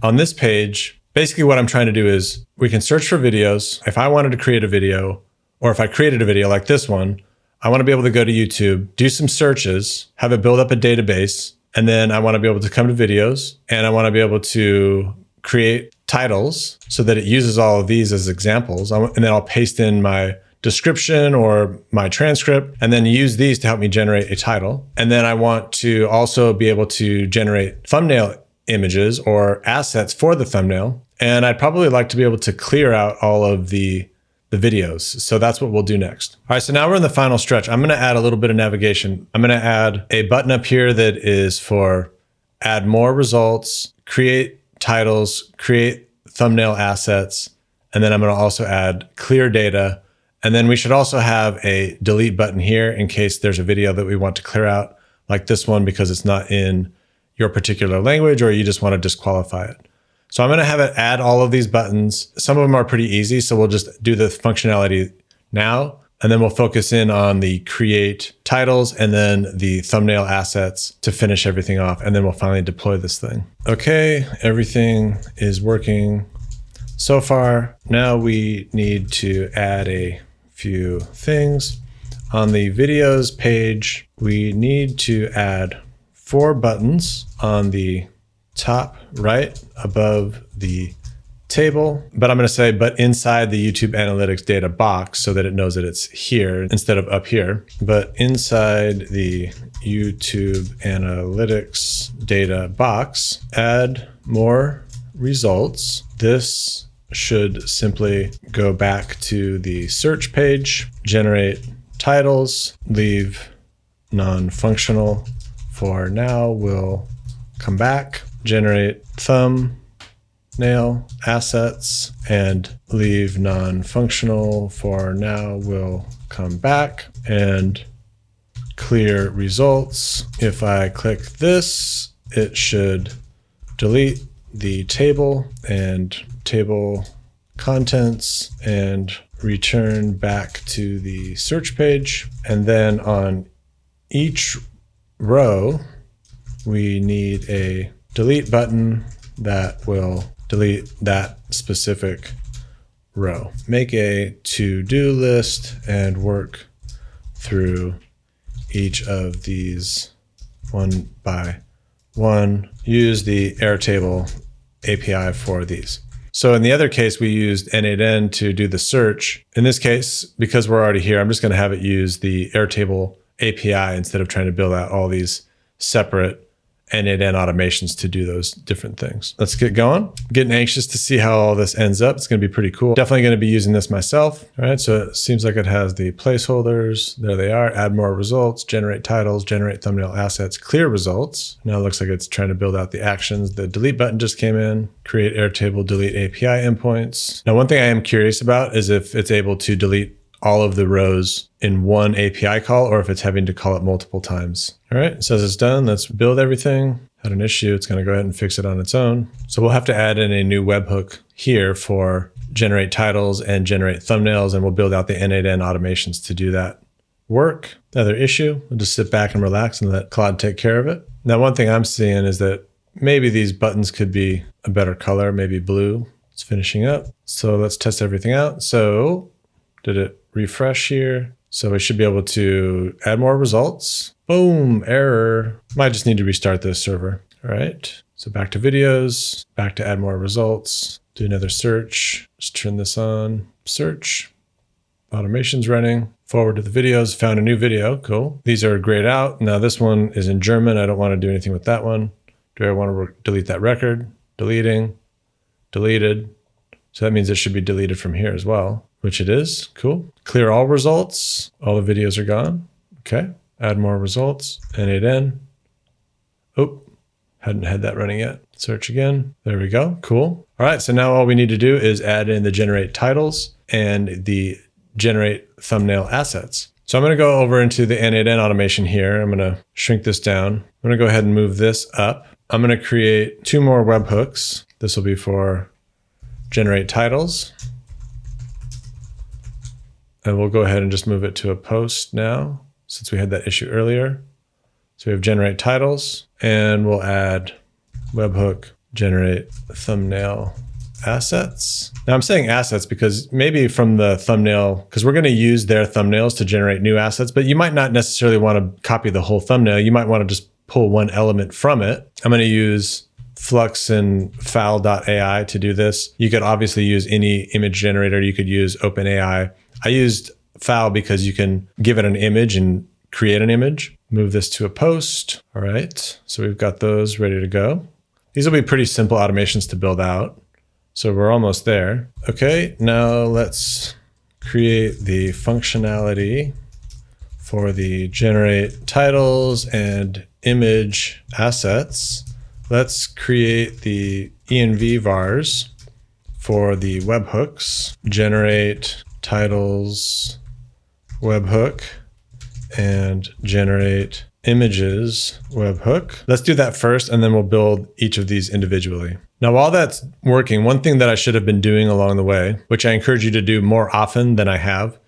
[SPEAKER 1] on this page, basically what I'm trying to do is we can search for videos. If I wanted to create a video, or if I created a video like this one, I wanna be able to go to YouTube, do some searches, have it build up a database, and then I want to be able to come to videos and I want to be able to create titles so that it uses all of these as examples. And then I'll paste in my description or my transcript and then use these to help me generate a title. And then I want to also be able to generate thumbnail images or assets for the thumbnail. And I'd probably like to be able to clear out all of the videos. So that's what we'll do next. All right, so now we're in the final stretch. I'm going to add a little bit of navigation. I'm going to add a button up here that is for add more results, create titles, create thumbnail assets, and then I'm going to also add clear data. And then we should also have a delete button here in case there's a video that we want to clear out, like this one because it's not in your particular language or you just want to disqualify it. So I'm going to have it add all of these buttons. Some of them are pretty easy, so we'll just do the functionality now, and then we'll focus in on the create titles and then the thumbnail assets to finish everything off, and then we'll finally deploy this thing. Okay, everything is working so far. Now we need to add a few things. On the videos page, we need to add 4 buttons on the top right above the table, but I'm going to say, but inside the YouTube Analytics data box so that it knows that it's here instead of up here, but inside the YouTube Analytics data box, add more results. This should simply go back to the search page, generate titles, leave non-functional for now, we'll come back, generate thumbnail assets and leave non-functional for now, we'll come back, and clear results. If I click this, it should delete the table and table contents and return back to the search page. And then on each row, we need a delete button that will delete that specific row. Make a to-do list and work through each of these one by one. Use the Airtable API for these. So in the other case, we used n8n to do the search. In this case, because we're already here, I'm just going to have it use the Airtable API instead of trying to build out all these separate n8n automations to do those different things. Let's get going. Getting anxious to see how all this ends up. It's going to be pretty cool. Definitely going to be using this myself. All right, so it seems like it has the placeholders. There they are. Add more results, generate titles, generate thumbnail assets, clear results. Now it looks like it's trying to build out the actions. The delete button just came in. Create Airtable delete API endpoints. Now, one thing I am curious about is if it's able to delete all of the rows in one API call, or if it's having to call it multiple times. All right, it says it's done. Let's build everything. Had an issue. It's going to go ahead and fix it on its own. So we'll have to add in a new webhook here for generate titles and generate thumbnails, and we'll build out the n8n automations to do that work. Another issue, we'll just sit back and relax and let Claude take care of it. Now, one thing I'm seeing is that maybe these buttons could be a better color, maybe blue. It's finishing up. So let's test everything out. So did it refresh here? So we should be able to add more results. Boom, error. Might just need to restart this server. All right, so back to videos, back to add more results, do another search. Just turn this on, search, automation's running. Forward to the videos, found a new video, cool. These are grayed out. Now this one is in German. I don't want to do anything with that one. Do I want to delete that record? Deleting, deleted. So that means it should be deleted from here as well, which it is, cool. Clear all results, all the videos are gone. Okay, add more results, n8n. Oh, hadn't had that running yet. Search again, there we go, cool. All right, so now all we need to do is add in the generate titles and the generate thumbnail assets. So I'm gonna go over into the n8n automation here. I'm gonna shrink this down. I'm gonna go ahead and move this up. I'm gonna create 2 more webhooks. This will be for generate titles. And we'll go ahead and just move it to a post now, since we had that issue earlier. So we have generate titles, and we'll add webhook generate thumbnail assets. Now I'm saying assets because maybe from the thumbnail, because we're going to use their thumbnails to generate new assets, but you might not necessarily want to copy the whole thumbnail. You might want to just pull one element from it. I'm going to use Flux and Fowl.ai to do this. You could obviously use any image generator. You could use OpenAI. I used Fowl because you can give it an image and create an image. Move this to a post. All right, so we've got those ready to go. These will be pretty simple automations to build out. So we're almost there. Okay, now let's create the functionality for the generate titles and image assets. Let's create the env vars for the webhooks. Generate titles webhook and generate images webhook. Let's do that first, and then we'll build each of these individually. Now, while that's working, one thing that I should have been doing along the way, which I encourage you to do more often than I have,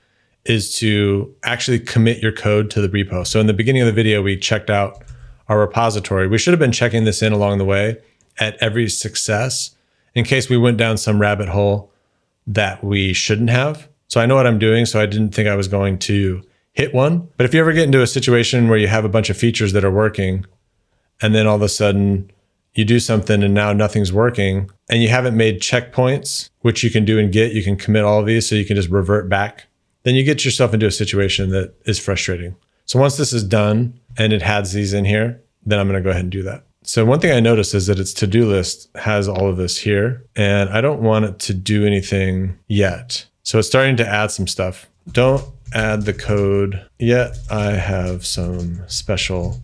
[SPEAKER 1] is to actually commit your code to the repo. So in the beginning of the video, we checked out our repository. We should have been checking this in along the way at every success in case we went down some rabbit hole that we shouldn't have. So I know what I'm doing, so I didn't think I was going to hit one. But if you ever get into a situation where you have a bunch of features that are working, and then all of a sudden you do something and now nothing's working, and you haven't made checkpoints, which you can do in Git, you can commit all of these so you can just revert back, then you get yourself into a situation that is frustrating. So once this is done and it has these in here, then I'm going to go ahead and do that. So one thing I noticed is that its to-do list has all of this here, and I don't want it to do anything yet. So it's starting to add some stuff. Don't add the code yet. I have some special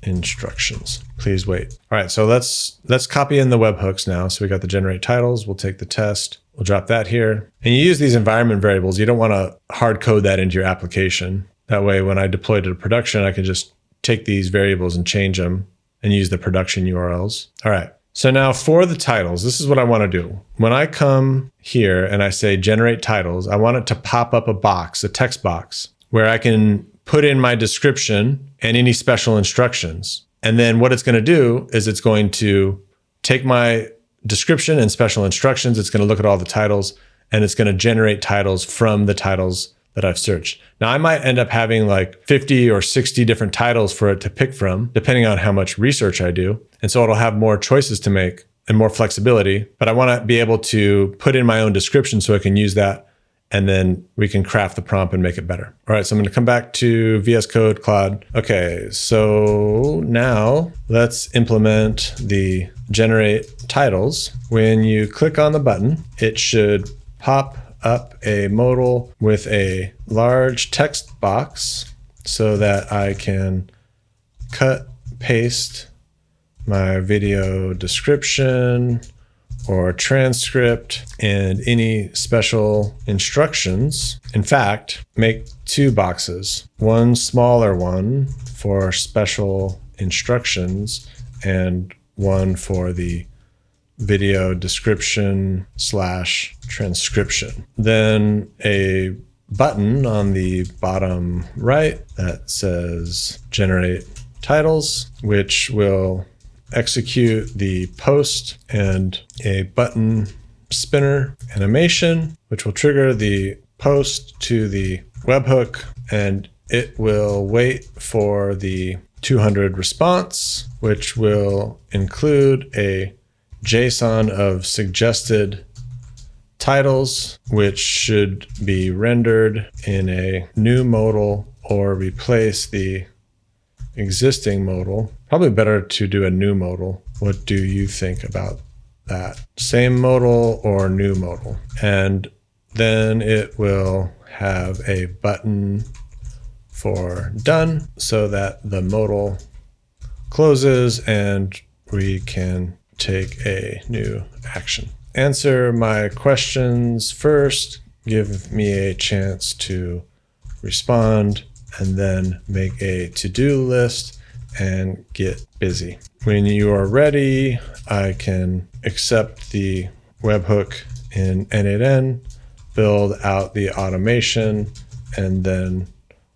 [SPEAKER 1] instructions. Please wait. All right, so let's copy in the webhooks now. So we got the generate titles. We'll take the test. We'll drop that here. And you use these environment variables. You don't want to hard code that into your application. That way, when I deploy it to production, I can just take these variables and change them and use the production URLs. All right. So now for the titles, this is what I want to do. When I come here and I say generate titles, I want it to pop up a box, a text box, where I can put in my description and any special instructions. And then what it's going to do is it's going to take my description and special instructions. It's going to look at all the titles, and it's going to generate titles from the titles that I've searched. Now I might end up having like 50 or 60 different titles for it to pick from, depending on how much research I do. And so it'll have more choices to make and more flexibility, but I want to be able to put in my own description so I can use that, and then we can craft the prompt and make it better. All right, so I'm going to come back to VS Code, Claude. Okay, so now let's implement the generate titles. When you click on the button, it should pop up a modal with a large text box so that I can cut, paste my video description or transcript and any special instructions. In fact, make 2 boxes, one smaller one for special instructions and one for the video description / transcription. Then a button on the bottom right that says generate titles, which will execute the post, and a button spinner animation, which will trigger the post to the webhook, and it will wait for the 200 response, which will include a JSON of suggested titles, which should be rendered in a new modal or replace the existing modal. Probably better to do a new modal. What do you think about that? Same modal or new modal? And then it will have a button for done so that the modal closes and we can take a new action. Answer my questions first, give me a chance to respond, and then make a to-do list and get busy. When you are ready, I can accept the webhook in n8n, build out the automation, and then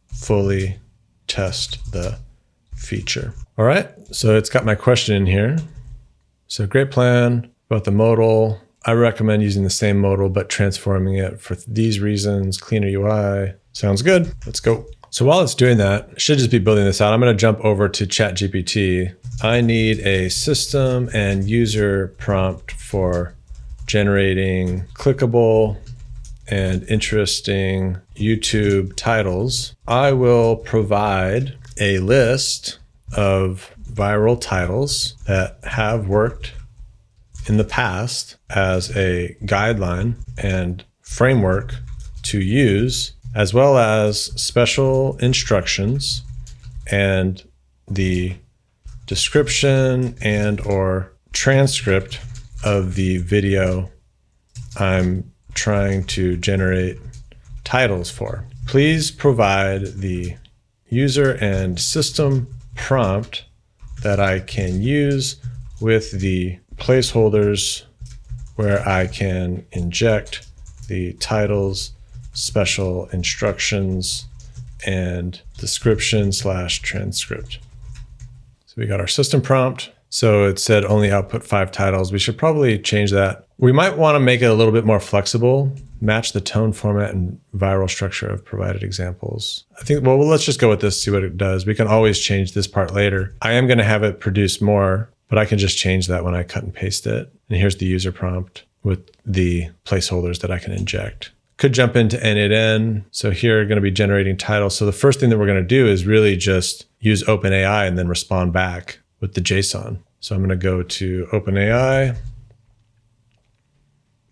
[SPEAKER 1] fully test the feature. All right, so it's got my question in here. So great plan about the modal. I recommend using the same modal, but transforming it for these reasons, cleaner UI. Sounds good, let's go. So while it's doing that, it should just be building this out. I'm gonna jump over to ChatGPT. I need a system and user prompt for generating clickable and interesting YouTube titles. I will provide a list of viral titles that have worked in the past as a guideline and framework to use, as well as special instructions and the description and or transcript of the video I'm trying to generate titles for. Please provide the user and system prompt that I can use with the placeholders where I can inject the titles, special instructions, and description / transcript. So we got our system prompt. So it said only output 5 titles. We should probably change that. We might want to make it a little bit more flexible, match the tone, format, and viral structure of provided examples. I think, well, let's just go with this, see what it does. We can always change this part later. I am going to have it produce more, but I can just change that when I cut and paste it. And here's the user prompt with the placeholders that I can inject. Could jump into n8n. So here are going to be generating titles. So the first thing that we're going to do is really just use OpenAI and then respond back with the JSON. So I'm going to go to OpenAI,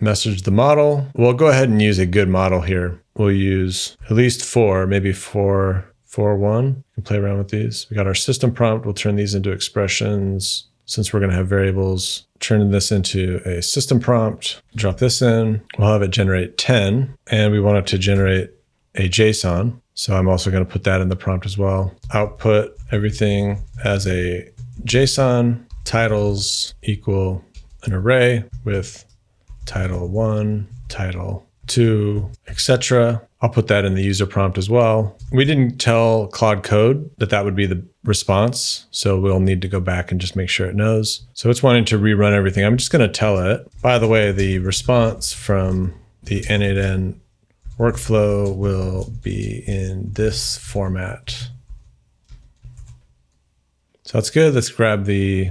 [SPEAKER 1] message the model. We'll go ahead and use a good model here. We'll use at least 4, maybe 4.1. You can play around with these. We got our system prompt. We'll turn these into expressions. Since we're going to have variables, turn this into a system prompt, drop this in. We'll have it generate 10, and we want it to generate a JSON. So I'm also going to put that in the prompt as well. Output everything as a JSON. Titles equal an array with title 1, title 2, etc. I'll put that in the user prompt as well. We didn't tell Claude Code that that would be the response, so we'll need to go back and just make sure it knows. So it's wanting to rerun everything. I'm just going to tell it. By the way, the response from the n8n workflow will be in this format. So that's good. Let's grab the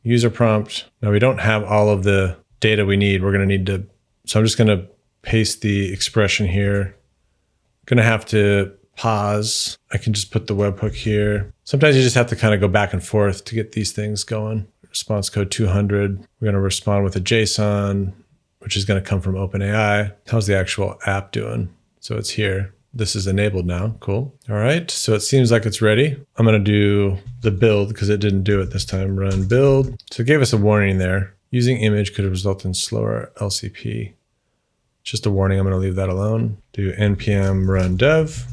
[SPEAKER 1] user prompt. Now we don't have all of the data we need. We're going to need to, so I'm just going to paste the expression here. I'm going to have to pause. I can just put the webhook here. Sometimes you just have to kind of go back and forth to get these things going. Response code 200. We're going to respond with a JSON, which is going to come from OpenAI. How's the actual app doing? So it's here. This is enabled now. Cool. All right. So it seems like it's ready. I'm going to do the build because it didn't do it this time. Run build. So it gave us a warning there. Using image could result in slower LCP. Just a warning. I'm going to leave that alone. Do npm run dev.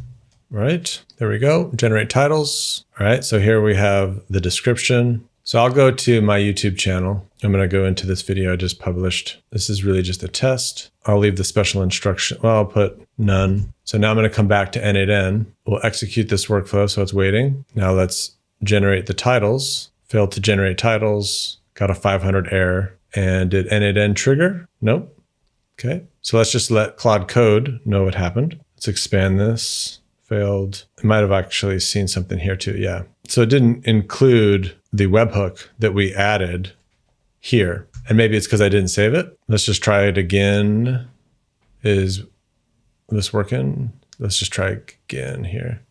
[SPEAKER 1] All right. There we go. Generate titles. All right. So here we have the description. So I'll go to my YouTube channel. I'm going to go into this video I just published. This is really just a test. I'll leave the special instruction. Well, I'll put none. So now I'm going to come back to n8n. We'll execute this workflow. So it's waiting. Now let's generate the titles. Failed to generate titles. Got a 500 error. And did n8n trigger? Nope. Okay. So let's just let Claude Code know what happened. Let's expand this. Failed. I might have actually seen something here too. Yeah. So it didn't include the webhook that we added here. And maybe it's because I didn't save it. Let's just try it again. Is this working? Let's just try again here.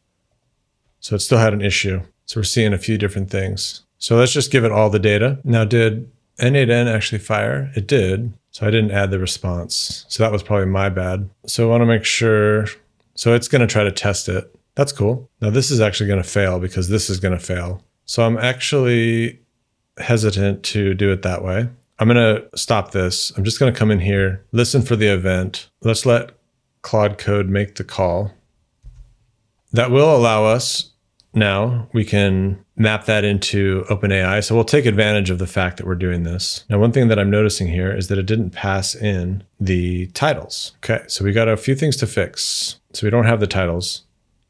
[SPEAKER 1] So it still had an issue. So we're seeing a few different things. So let's just give it all the data. Now, did n8n actually fire? It did. So I didn't add the response. So that was probably my bad. So I want to make sure. So it's going to try to test it. That's cool. Now this is actually going to fail because this is going to fail. So I'm actually hesitant to do it that way. I'm going to stop this. I'm just going to come in here, listen for the event. Let's let Claude Code make the call. That will allow us, now we can map that into OpenAI. So we'll take advantage of the fact that we're doing this. Now, one thing that I'm noticing here is that it didn't pass in the titles. Okay, so we got a few things to fix. So we don't have the titles,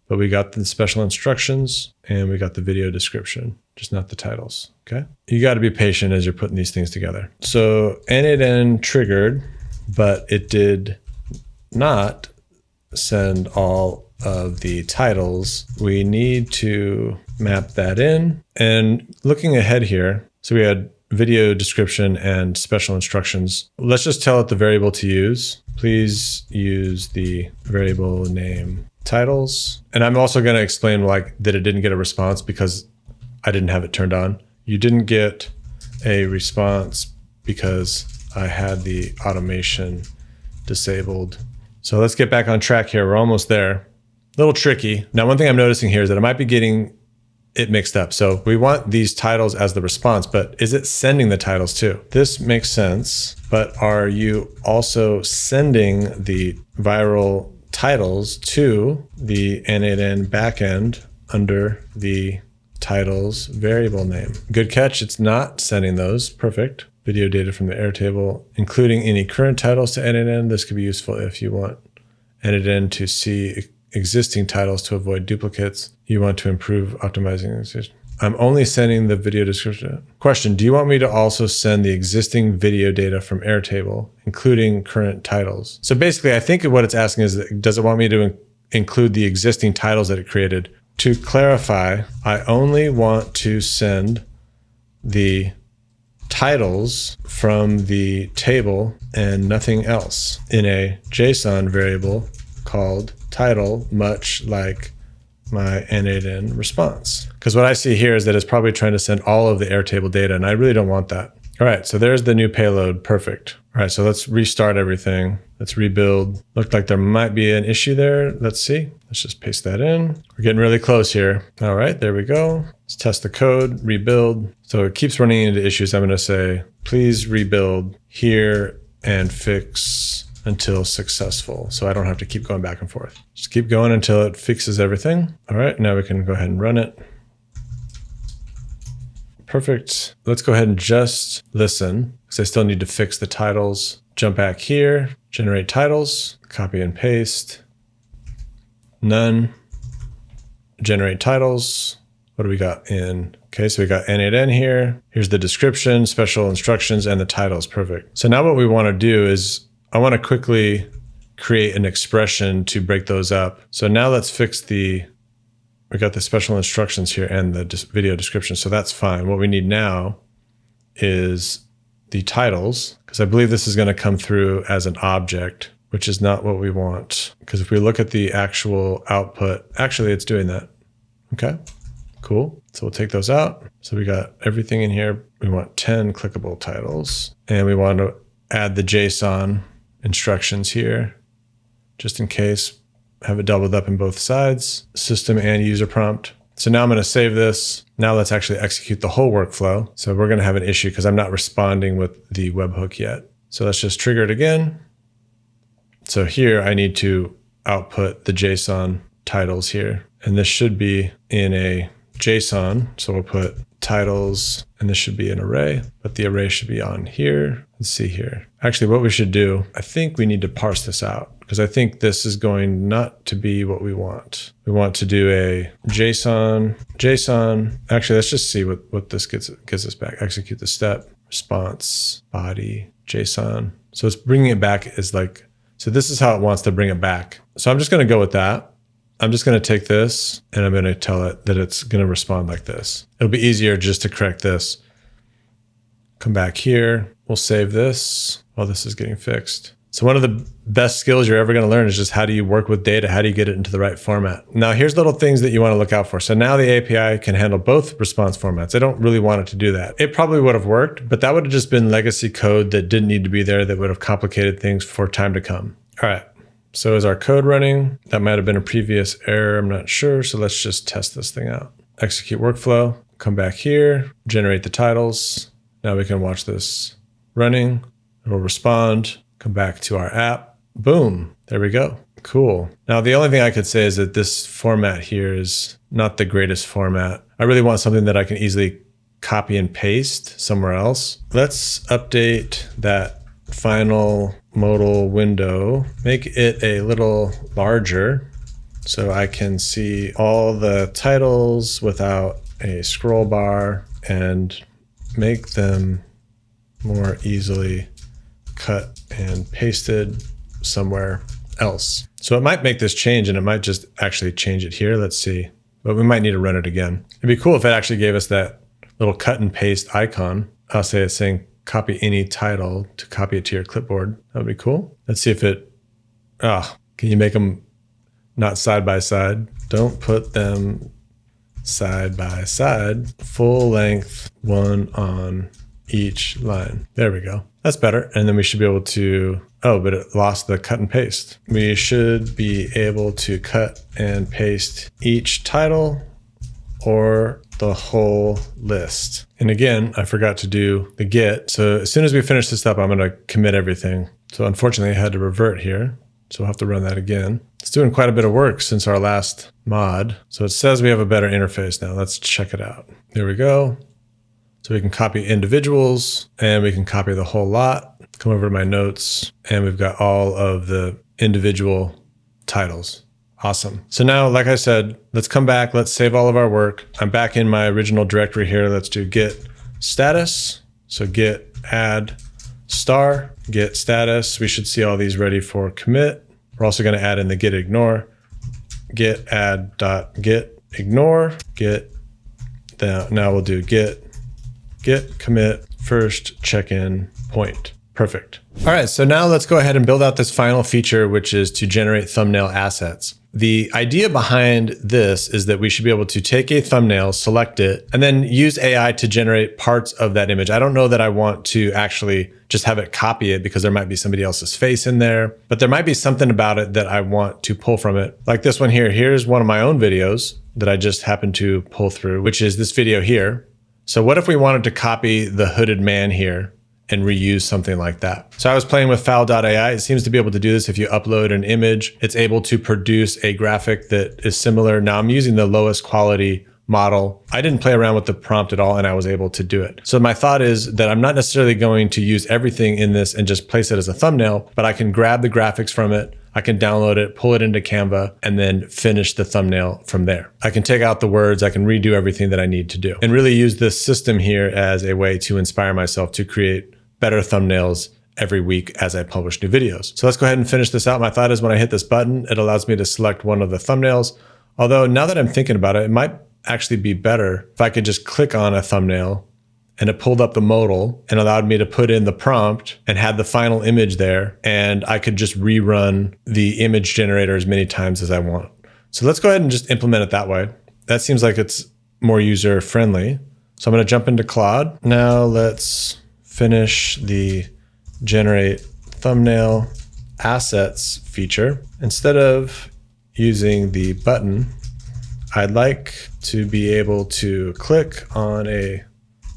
[SPEAKER 1] but we got the special instructions and we got the video description, just not the titles, okay? You gotta be patient as you're putting these things together. So n8n triggered, but it did not send all of the titles. We need to map that in. And looking ahead here, so we had video description and special instructions. Let's just tell it the variable to use. Please use the variable name titles. And I'm also going to explain like that it didn't get a response because I didn't have it turned on. You didn't get a response because I had the automation disabled. So let's get back on track here. We're almost there. A little tricky. Now, one thing I'm noticing here is that I might be getting it mixed up. So we want these titles as the response, but is it sending the titles too? This makes sense, but are you also sending the viral titles to the n8n backend under the titles variable name? Good catch. It's not sending those. Perfect. Video data from the Airtable, including any current titles to n8n. This could be useful if you want n8n to see existing titles to avoid duplicates. You want to improve optimizing. I'm only sending the video description. Question, do you want me to also send the existing video data from Airtable, including current titles? So basically, I think what it's asking is, does it want me to include the existing titles that it created? To clarify, I only want to send the titles from the table and nothing else in a JSON variable called title, much like my n8n response. Because what I see here is that it's probably trying to send all of the Airtable data, and I really don't want that. All right, so there's the new payload. Perfect. All right, so let's restart everything. Let's rebuild. Looked like there might be an issue there. Let's see. Let's just paste that in. We're getting really close here. All right, there we go. Let's test the code, rebuild. So it keeps running into issues. I'm going to say, please rebuild here and fix until successful. So I don't have to keep going back and forth. Just keep going until it fixes everything. All right, now we can go ahead and run it. Perfect. Let's go ahead and just listen because I still need to fix the titles. Jump back here, generate titles, copy and paste. None. Generate titles. What do we got in? Okay, so we got n8n here. Here's the description, special instructions, and the titles. Perfect. So now what we want to do is I want to quickly create an expression to break those up. So now let's fix we got the special instructions here and the video description. So that's fine. What we need now is the titles, because I believe this is going to come through as an object, which is not what we want. Because if we look at the actual output, actually it's doing that. Okay, cool. So we'll take those out. So we got everything in here. We want 10 clickable titles, and we want to add the JSON instructions here, just in case. Have it doubled up in both sides, system and user prompt. So now I'm going to save this. Now let's actually execute the whole workflow. So we're going to have an issue because I'm not responding with the webhook yet. So let's just trigger it again. So here I need to output the JSON titles here. And this should be in a JSON. So we'll put titles, and this should be an array, but the array should be on here. Let's see here. Actually, what we should do, I think we need to parse this out, because I think this is going not to be what we want. We want to do a JSON. Actually, let's just see what this gets us back. Execute the step, response, body, JSON. So it's bringing it back as like, so this is how it wants to bring it back. So I'm just going to go with that. I'm just going to take this and I'm going to tell it that it's going to respond like this. It'll be easier just to correct this. Come back here. We'll save this while this is getting fixed. So one of the best skills you're ever going to learn is just how do you work with data? How do you get it into the right format? Now, here's little things that you want to look out for. So now the API can handle both response formats. I don't really want it to do that. It probably would have worked, but that would have just been legacy code that didn't need to be there, that would have complicated things for time to come. All right. So is our code running? That might have been a previous error. I'm not sure. So let's just test this thing out. Execute workflow. Come back here. Generate the titles. Now we can watch this running. It will respond. Come back to our app. Boom. There we go. Cool. Now, the only thing I could say is that this format here is not the greatest format. I really want something that I can easily copy and paste somewhere else. Let's update that final modal window, make it a little larger so I can see all the titles without a scroll bar, and make them more easily cut and pasted somewhere else. So it might make this change, and it might just actually change it here. Let's see, but we might need to run it again. It'd be cool if it actually gave us that little cut and paste icon. I'll say it's saying copy any title to copy it to your clipboard. That would be cool. Let's see if it, can you make them not side by side? Don't put them side by side, full length, one on each line. There we go. That's better. And then we should be able to, but it lost the cut and paste. We should be able to cut and paste each title or the whole list. And again, I forgot to do the get. So as soon as we finish this up, I'm going to commit everything. So unfortunately, I had to revert here. So we'll have to run that again. It's doing quite a bit of work since our last mod. So it says we have a better interface now. Let's check it out. There we go. So we can copy individuals and we can copy the whole lot. Come over to my notes and we've got all of the individual titles. Awesome. So now, like I said, let's come back. Let's save all of our work. I'm back in my original directory here. Let's do git status. So git add star, git status. We should see all these ready for commit. We're also going to add in the git ignore, git add dot git ignore, git. Now we'll do git commit first check-in point. Perfect. All right, so now let's go ahead and build out this final feature, which is to generate thumbnail assets. The idea behind this is that we should be able to take a thumbnail, select it, and then use AI to generate parts of that image. I don't know that I want to actually just have it copy it because there might be somebody else's face in there, but there might be something about it that I want to pull from it. Like this one here. Here's one of my own videos that I just happened to pull through, which is this video here. So what if we wanted to copy the hooded man here and reuse something like that? So I was playing with foul.ai. It seems to be able to do this. If you upload an image, it's able to produce a graphic that is similar. Now I'm using the lowest quality model. I didn't play around with the prompt at all and I was able to do it. So my thought is that I'm not necessarily going to use everything in this and just place it as a thumbnail, but I can grab the graphics from it. I can download it, pull it into Canva, and then finish the thumbnail from there. I can take out the words, I can redo everything that I need to do, and really use this system here as a way to inspire myself to create better thumbnails every week as I publish new videos. So let's go ahead and finish this out. My thought is when I hit this button, it allows me to select one of the thumbnails. Although now that I'm thinking about it, it might actually be better if I could just click on a thumbnail and it pulled up the modal and allowed me to put in the prompt and had the final image there. And I could just rerun the image generator as many times as I want. So let's go ahead and just implement it that way. That seems like it's more user friendly. So I'm going to jump into Claude. Now let's finish the generate thumbnail assets feature. Instead of using the button, I'd like to be able to click on a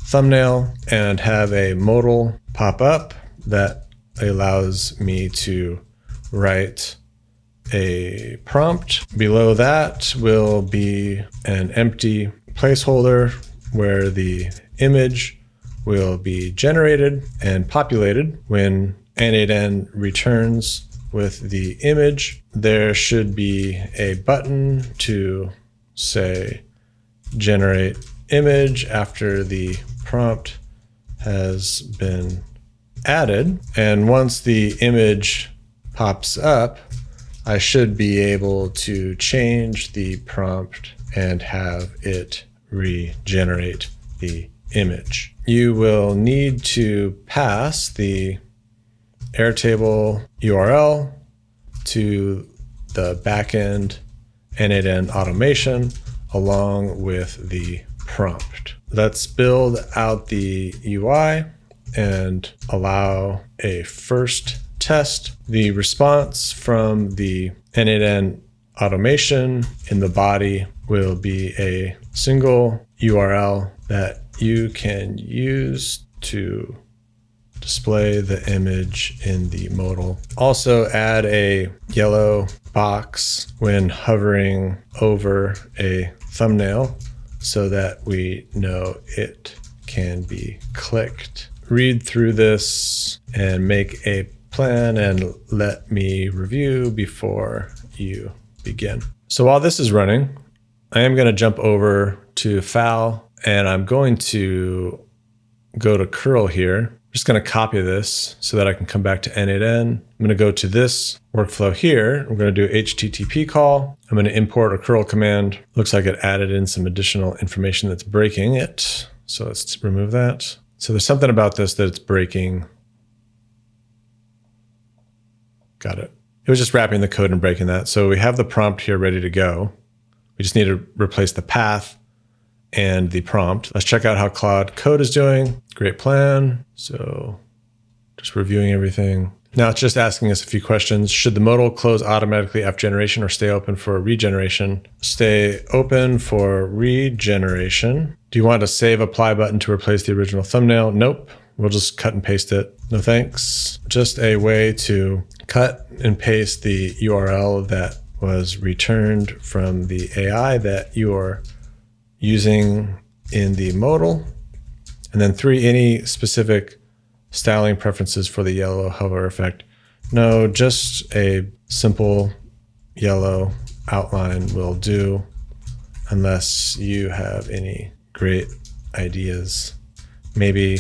[SPEAKER 1] thumbnail and have a modal pop up that allows me to write a prompt. Below that will be an empty placeholder where the image will be generated and populated. When n8n returns with the image, there should be a button to say generate image after the prompt has been added. And once the image pops up, I should be able to change the prompt and have it regenerate the image. You will need to pass the Airtable URL to the backend n8n automation along with the prompt. Let's build out the UI and allow a first test. The response from the n8n automation in the body will be a single URL that you can use to display the image in the modal. Also add a yellow box when hovering over a thumbnail so that we know it can be clicked. Read through this and make a plan and let me review before you begin. So while this is running, I am going to jump over to file and I'm going to go to curl here. I'm just going to copy this so that I can come back to n8n. I'm going to go to this workflow here. I'm going to do HTTP call. I'm going to import a curl command. Looks like it added in some additional information that's breaking it. So let's remove that. So there's something about this that it's breaking. Got it. It was just wrapping the code and breaking that. So we have the prompt here ready to go. We just need to replace the path and the prompt. Let's check out how Claude Code is doing. Great plan. So just reviewing everything. Now it's just asking us a few questions. Should the modal close automatically after generation or stay open for regeneration? Stay open for regeneration. Do you want a save apply button to replace the original thumbnail? Nope. We'll just cut and paste it. No thanks. Just a way to cut and paste the URL that was returned from the AI that you are using in the modal. And then 3, any specific styling preferences for the yellow hover effect? No, just a simple yellow outline will do, unless you have any great ideas. Maybe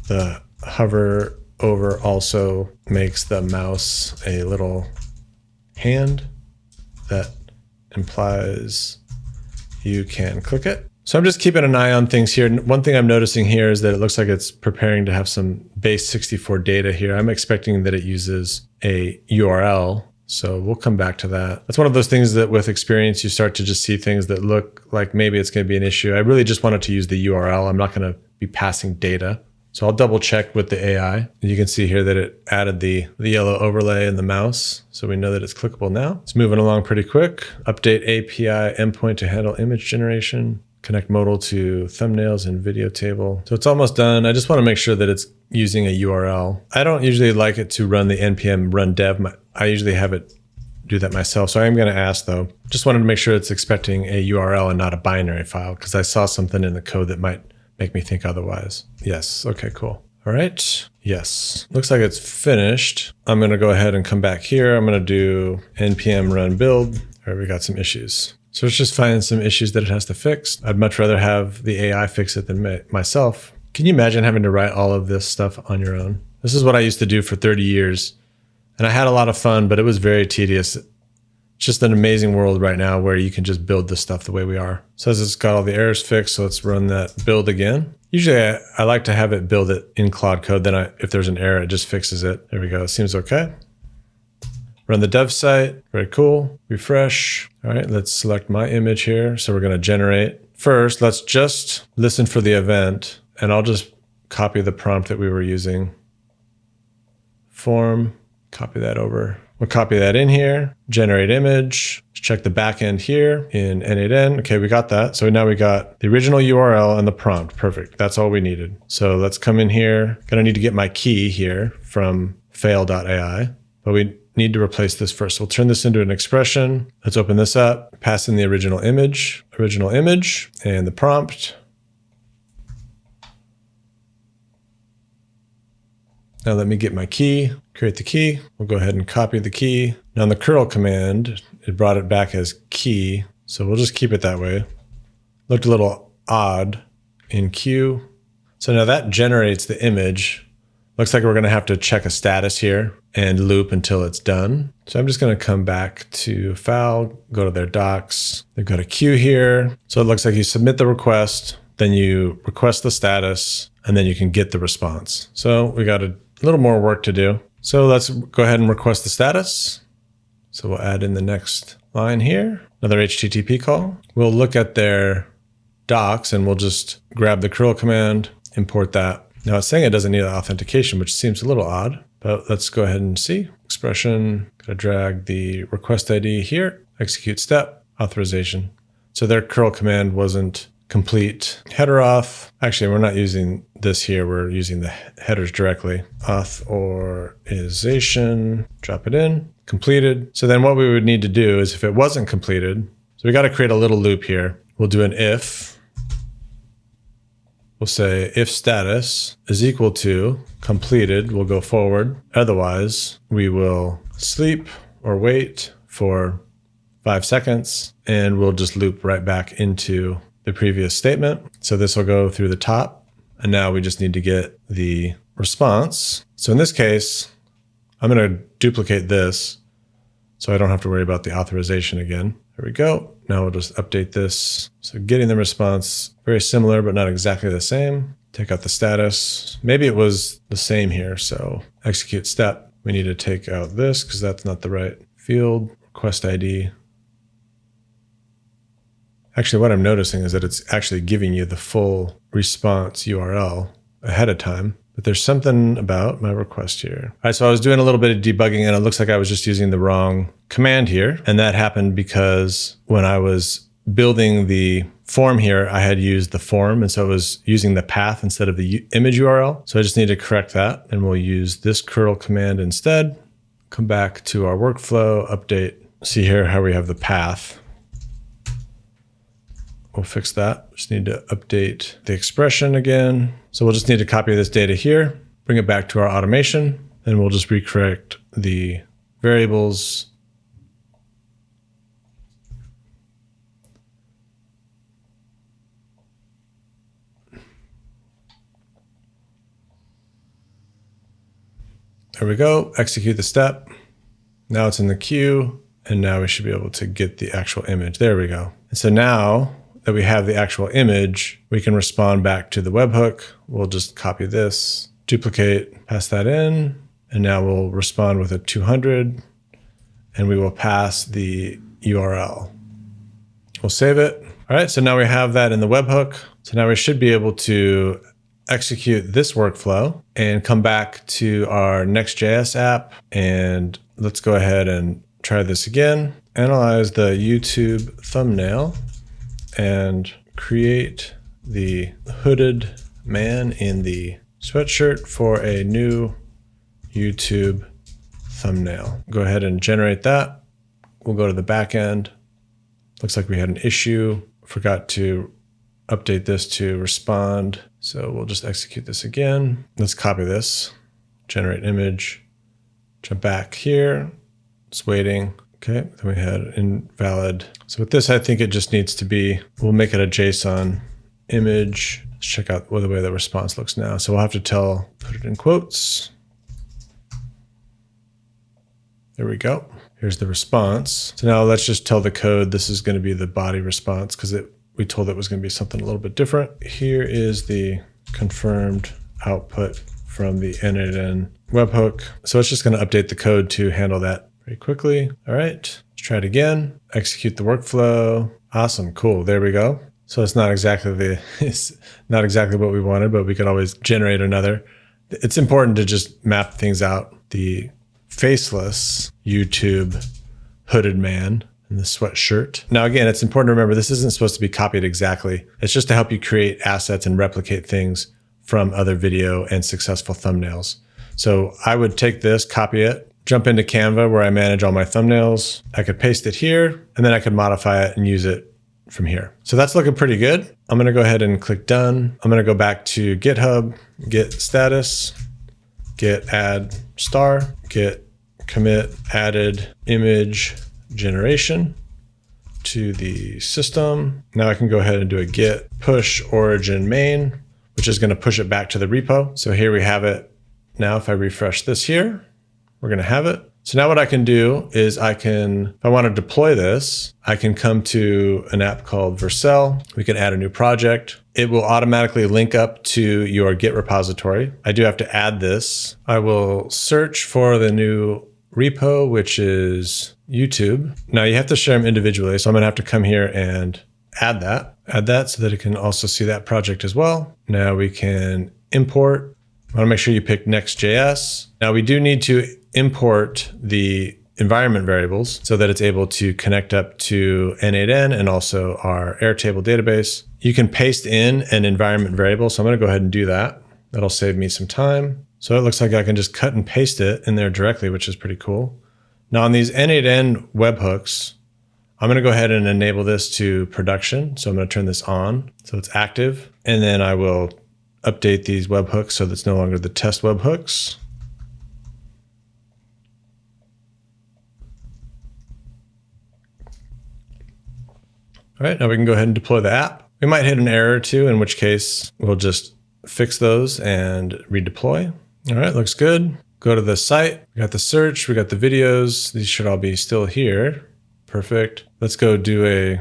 [SPEAKER 1] the hover over also makes the mouse a little hand that implies you can click it. So I'm just keeping an eye on things here. One thing I'm noticing here is that it looks like it's preparing to have some base 64 data here. I'm expecting that it uses a URL. So we'll come back to that. That's one of those things that with experience, you start to just see things that look like maybe it's going to be an issue. I really just wanted to use the URL. I'm not going to be passing data. So I'll double check with the AI. You can see here that it added the yellow overlay in the mouse. So we know that it's clickable now. It's moving along pretty quick. Update API endpoint to handle image generation. Connect modal to thumbnails and video table. So it's almost done. I just want to make sure that it's using a URL. I don't usually like it to run the npm run dev. I usually have it do that myself. So I am going to ask though. Just wanted to make sure it's expecting a URL and not a binary file because I saw something in the code that might make me think otherwise. Yes. Okay, cool. All right. Yes. Looks like it's finished. I'm going to go ahead and come back here. I'm going to do npm run build. All right, we got some issues. So it's just finding some issues that it has to fix. I'd much rather have the AI fix it than myself. Can you imagine having to write all of this stuff on your own? This is what I used to do for 30 years. And I had a lot of fun, but it was very tedious. It's just an amazing world right now where you can just build this stuff the way we are. It says it's got all the errors fixed, so let's run that build again. Usually I like to have it build it in Claude Code, then if there's an error, it just fixes it. There we go, it seems okay. Run the dev site, very cool. Refresh. All right, let's select my image here. So we're gonna generate. First, let's just listen for the event, and I'll just copy the prompt that we were using. Form, copy that over. We'll copy that in here, generate image, check the backend here in n8n. Okay, we got that. So now we got the original URL and the prompt. Perfect, that's all we needed. So let's come in here. Gonna need to get my key here from fail.ai, but we need to replace this first. We'll turn this into an expression. Let's open this up, pass in the original image, and the prompt. Now let me get my key, create the key. We'll go ahead and copy the key. Now in the curl command, it brought it back as key. So we'll just keep it that way. Looked a little odd in queue. So now that generates the image. Looks like we're gonna have to check a status here and loop until it's done. So I'm just gonna come back to file, go to their docs. They've got a queue here. So it looks like you submit the request, then you request the status, and then you can get the response. So we got a little more work to do. So let's go ahead and request the status. So we'll add in the next line here, another HTTP call. We'll look at their docs and we'll just grab the curl command, import that. Now it's saying it doesn't need authentication, which seems a little odd, but let's go ahead and see. Expression, gotta drag the request ID here, execute step, authorization. So their curl command wasn't complete. Header auth. Actually, we're not using this here. We're using the headers directly. Authorization, drop it in, completed. So then what we would need to do is if it wasn't completed, so we got to create a little loop here. We'll do an if. We'll say if status is equal to completed, we'll go forward. Otherwise, we will sleep or wait for 5 seconds and we'll just loop right back into the previous statement. So this will go through the top and now we just need to get the response. So in this case, I'm going to duplicate this so I don't have to worry about the authorization again. There we go. Now we'll just update this. So getting the response, very similar, but not exactly the same. Take out the status. Maybe it was the same here. So execute step. We need to take out this because that's not the right field. Request ID. Actually, what I'm noticing is that it's actually giving you the full response URL ahead of time, but there's something about my request here. All right, so I was doing a little bit of debugging and it looks like I was just using the wrong command here. And that happened because when I was building the form here, I had used the form. And so it was using the path instead of the image URL. So I just need to correct that. And we'll use this curl command instead. Come back to our workflow, update. See here how we have the path. We'll fix that. Just need to update the expression again. So we'll just need to copy this data here, bring it back to our automation, and we'll just recorrect the variables. There we go. Execute the step. Now it's in the queue, and now we should be able to get the actual image. There we go. And so now that we have the actual image, we can respond back to the webhook. We'll just copy this, duplicate, pass that in, and now we'll respond with a 200, and we will pass the URL. We'll save it. All right, so now we have that in the webhook. So now we should be able to execute this workflow and come back to our Next.js app. And let's go ahead and try this again. Analyze the YouTube thumbnail and create the hooded man in the sweatshirt for a new YouTube thumbnail. Go ahead and generate that. We'll go to the backend. Looks like we had an issue. Forgot to update this to respond. So we'll just execute this again. Let's copy this, generate image, jump back here. It's waiting. Okay, then we had invalid. So with this, I think it just needs to be, we'll make it a JSON image. Let's check out the way the response looks now. So we'll have to put it in quotes, There we go. Here's the response. So now let's just tell the code this is going to be the body response because we told it was going to be something a little bit different. Here is the confirmed output from the n8n webhook. So it's just going to update the code to handle that very quickly. All right, let's try it again. Execute the workflow. Awesome, cool. There we go. So it's not exactly what we wanted, but we could always generate another. It's important to just map things out. The faceless YouTube hooded man in the sweatshirt. Now, again, it's important to remember this isn't supposed to be copied exactly. It's just to help you create assets and replicate things from other video and successful thumbnails. So I would take this, copy it, jump into Canva where I manage all my thumbnails. I could paste it here, and then I could modify it and use it from here. So that's looking pretty good. I'm gonna go ahead and click done. I'm gonna go back to GitHub, git status, git add star, git commit added image generation to the system. Now I can go ahead and do a git push origin main, which is gonna push it back to the repo. So here we have it. Now if I refresh this here, we're gonna have it. So now what I can do is if I want to deploy this, I can come to an app called Vercel. We can add a new project. It will automatically link up to your Git repository. I do have to add this. I will search for the new repo, which is YouTube. Now you have to share them individually. So I'm gonna have to come here and add that so that it can also see that project as well. Now we can import. I wanna make sure you pick Next.js. Now we do need to import the environment variables so that it's able to connect up to n8n and also our Airtable database. You can paste in an environment variable. So I'm gonna go ahead and do that. That'll save me some time. So it looks like I can just cut and paste it in there directly, which is pretty cool. Now on these n8n webhooks, I'm gonna go ahead and enable this to production. So I'm gonna turn this on so it's active. And then I will update these webhooks so that's no longer the test webhooks. All right, now we can go ahead and deploy the app. We might hit an error or two, in which case we'll just fix those and redeploy. All right, looks good. Go to the site. We got the search, we got the videos. These should all be still here. Perfect. Let's go do a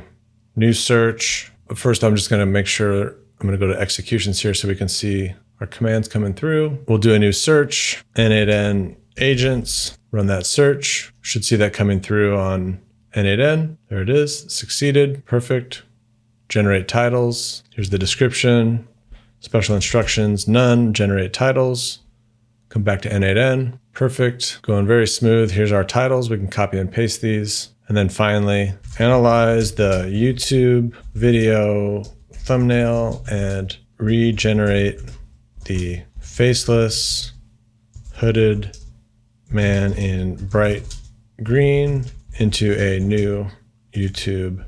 [SPEAKER 1] new search. But first, I'm just gonna make sure, I'm gonna go to executions here so we can see our commands coming through. We'll do a new search, n8n agents, run that search. Should see that coming through on n8n. There it is, succeeded, perfect. Generate titles. Here's the description, special instructions, none, generate titles. Come back to n8n, perfect, going very smooth. Here's our titles, we can copy and paste these. And then finally, analyze the YouTube video thumbnail and regenerate the faceless hooded man in bright green into a new YouTube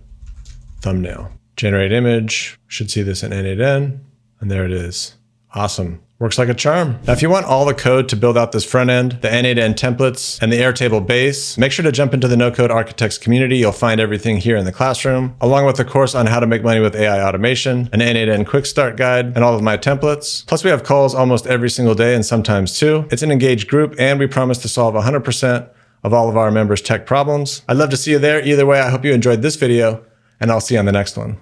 [SPEAKER 1] thumbnail. Generate image, should see this in n8n, and there it is. Awesome. Works like a charm. Now, if you want all the code to build out this front end, the n8n templates, and the Airtable base, make sure to jump into the No Code Architects community. You'll find everything here in the classroom, along with a course on how to make money with AI automation, an n8n quick start guide, and all of my templates. Plus, we have calls almost every single day and sometimes two. It's an engaged group, and we promise to solve 100% of all of our members' tech problems. I'd love to see you there. Either way, I hope you enjoyed this video, and I'll see you on the next one.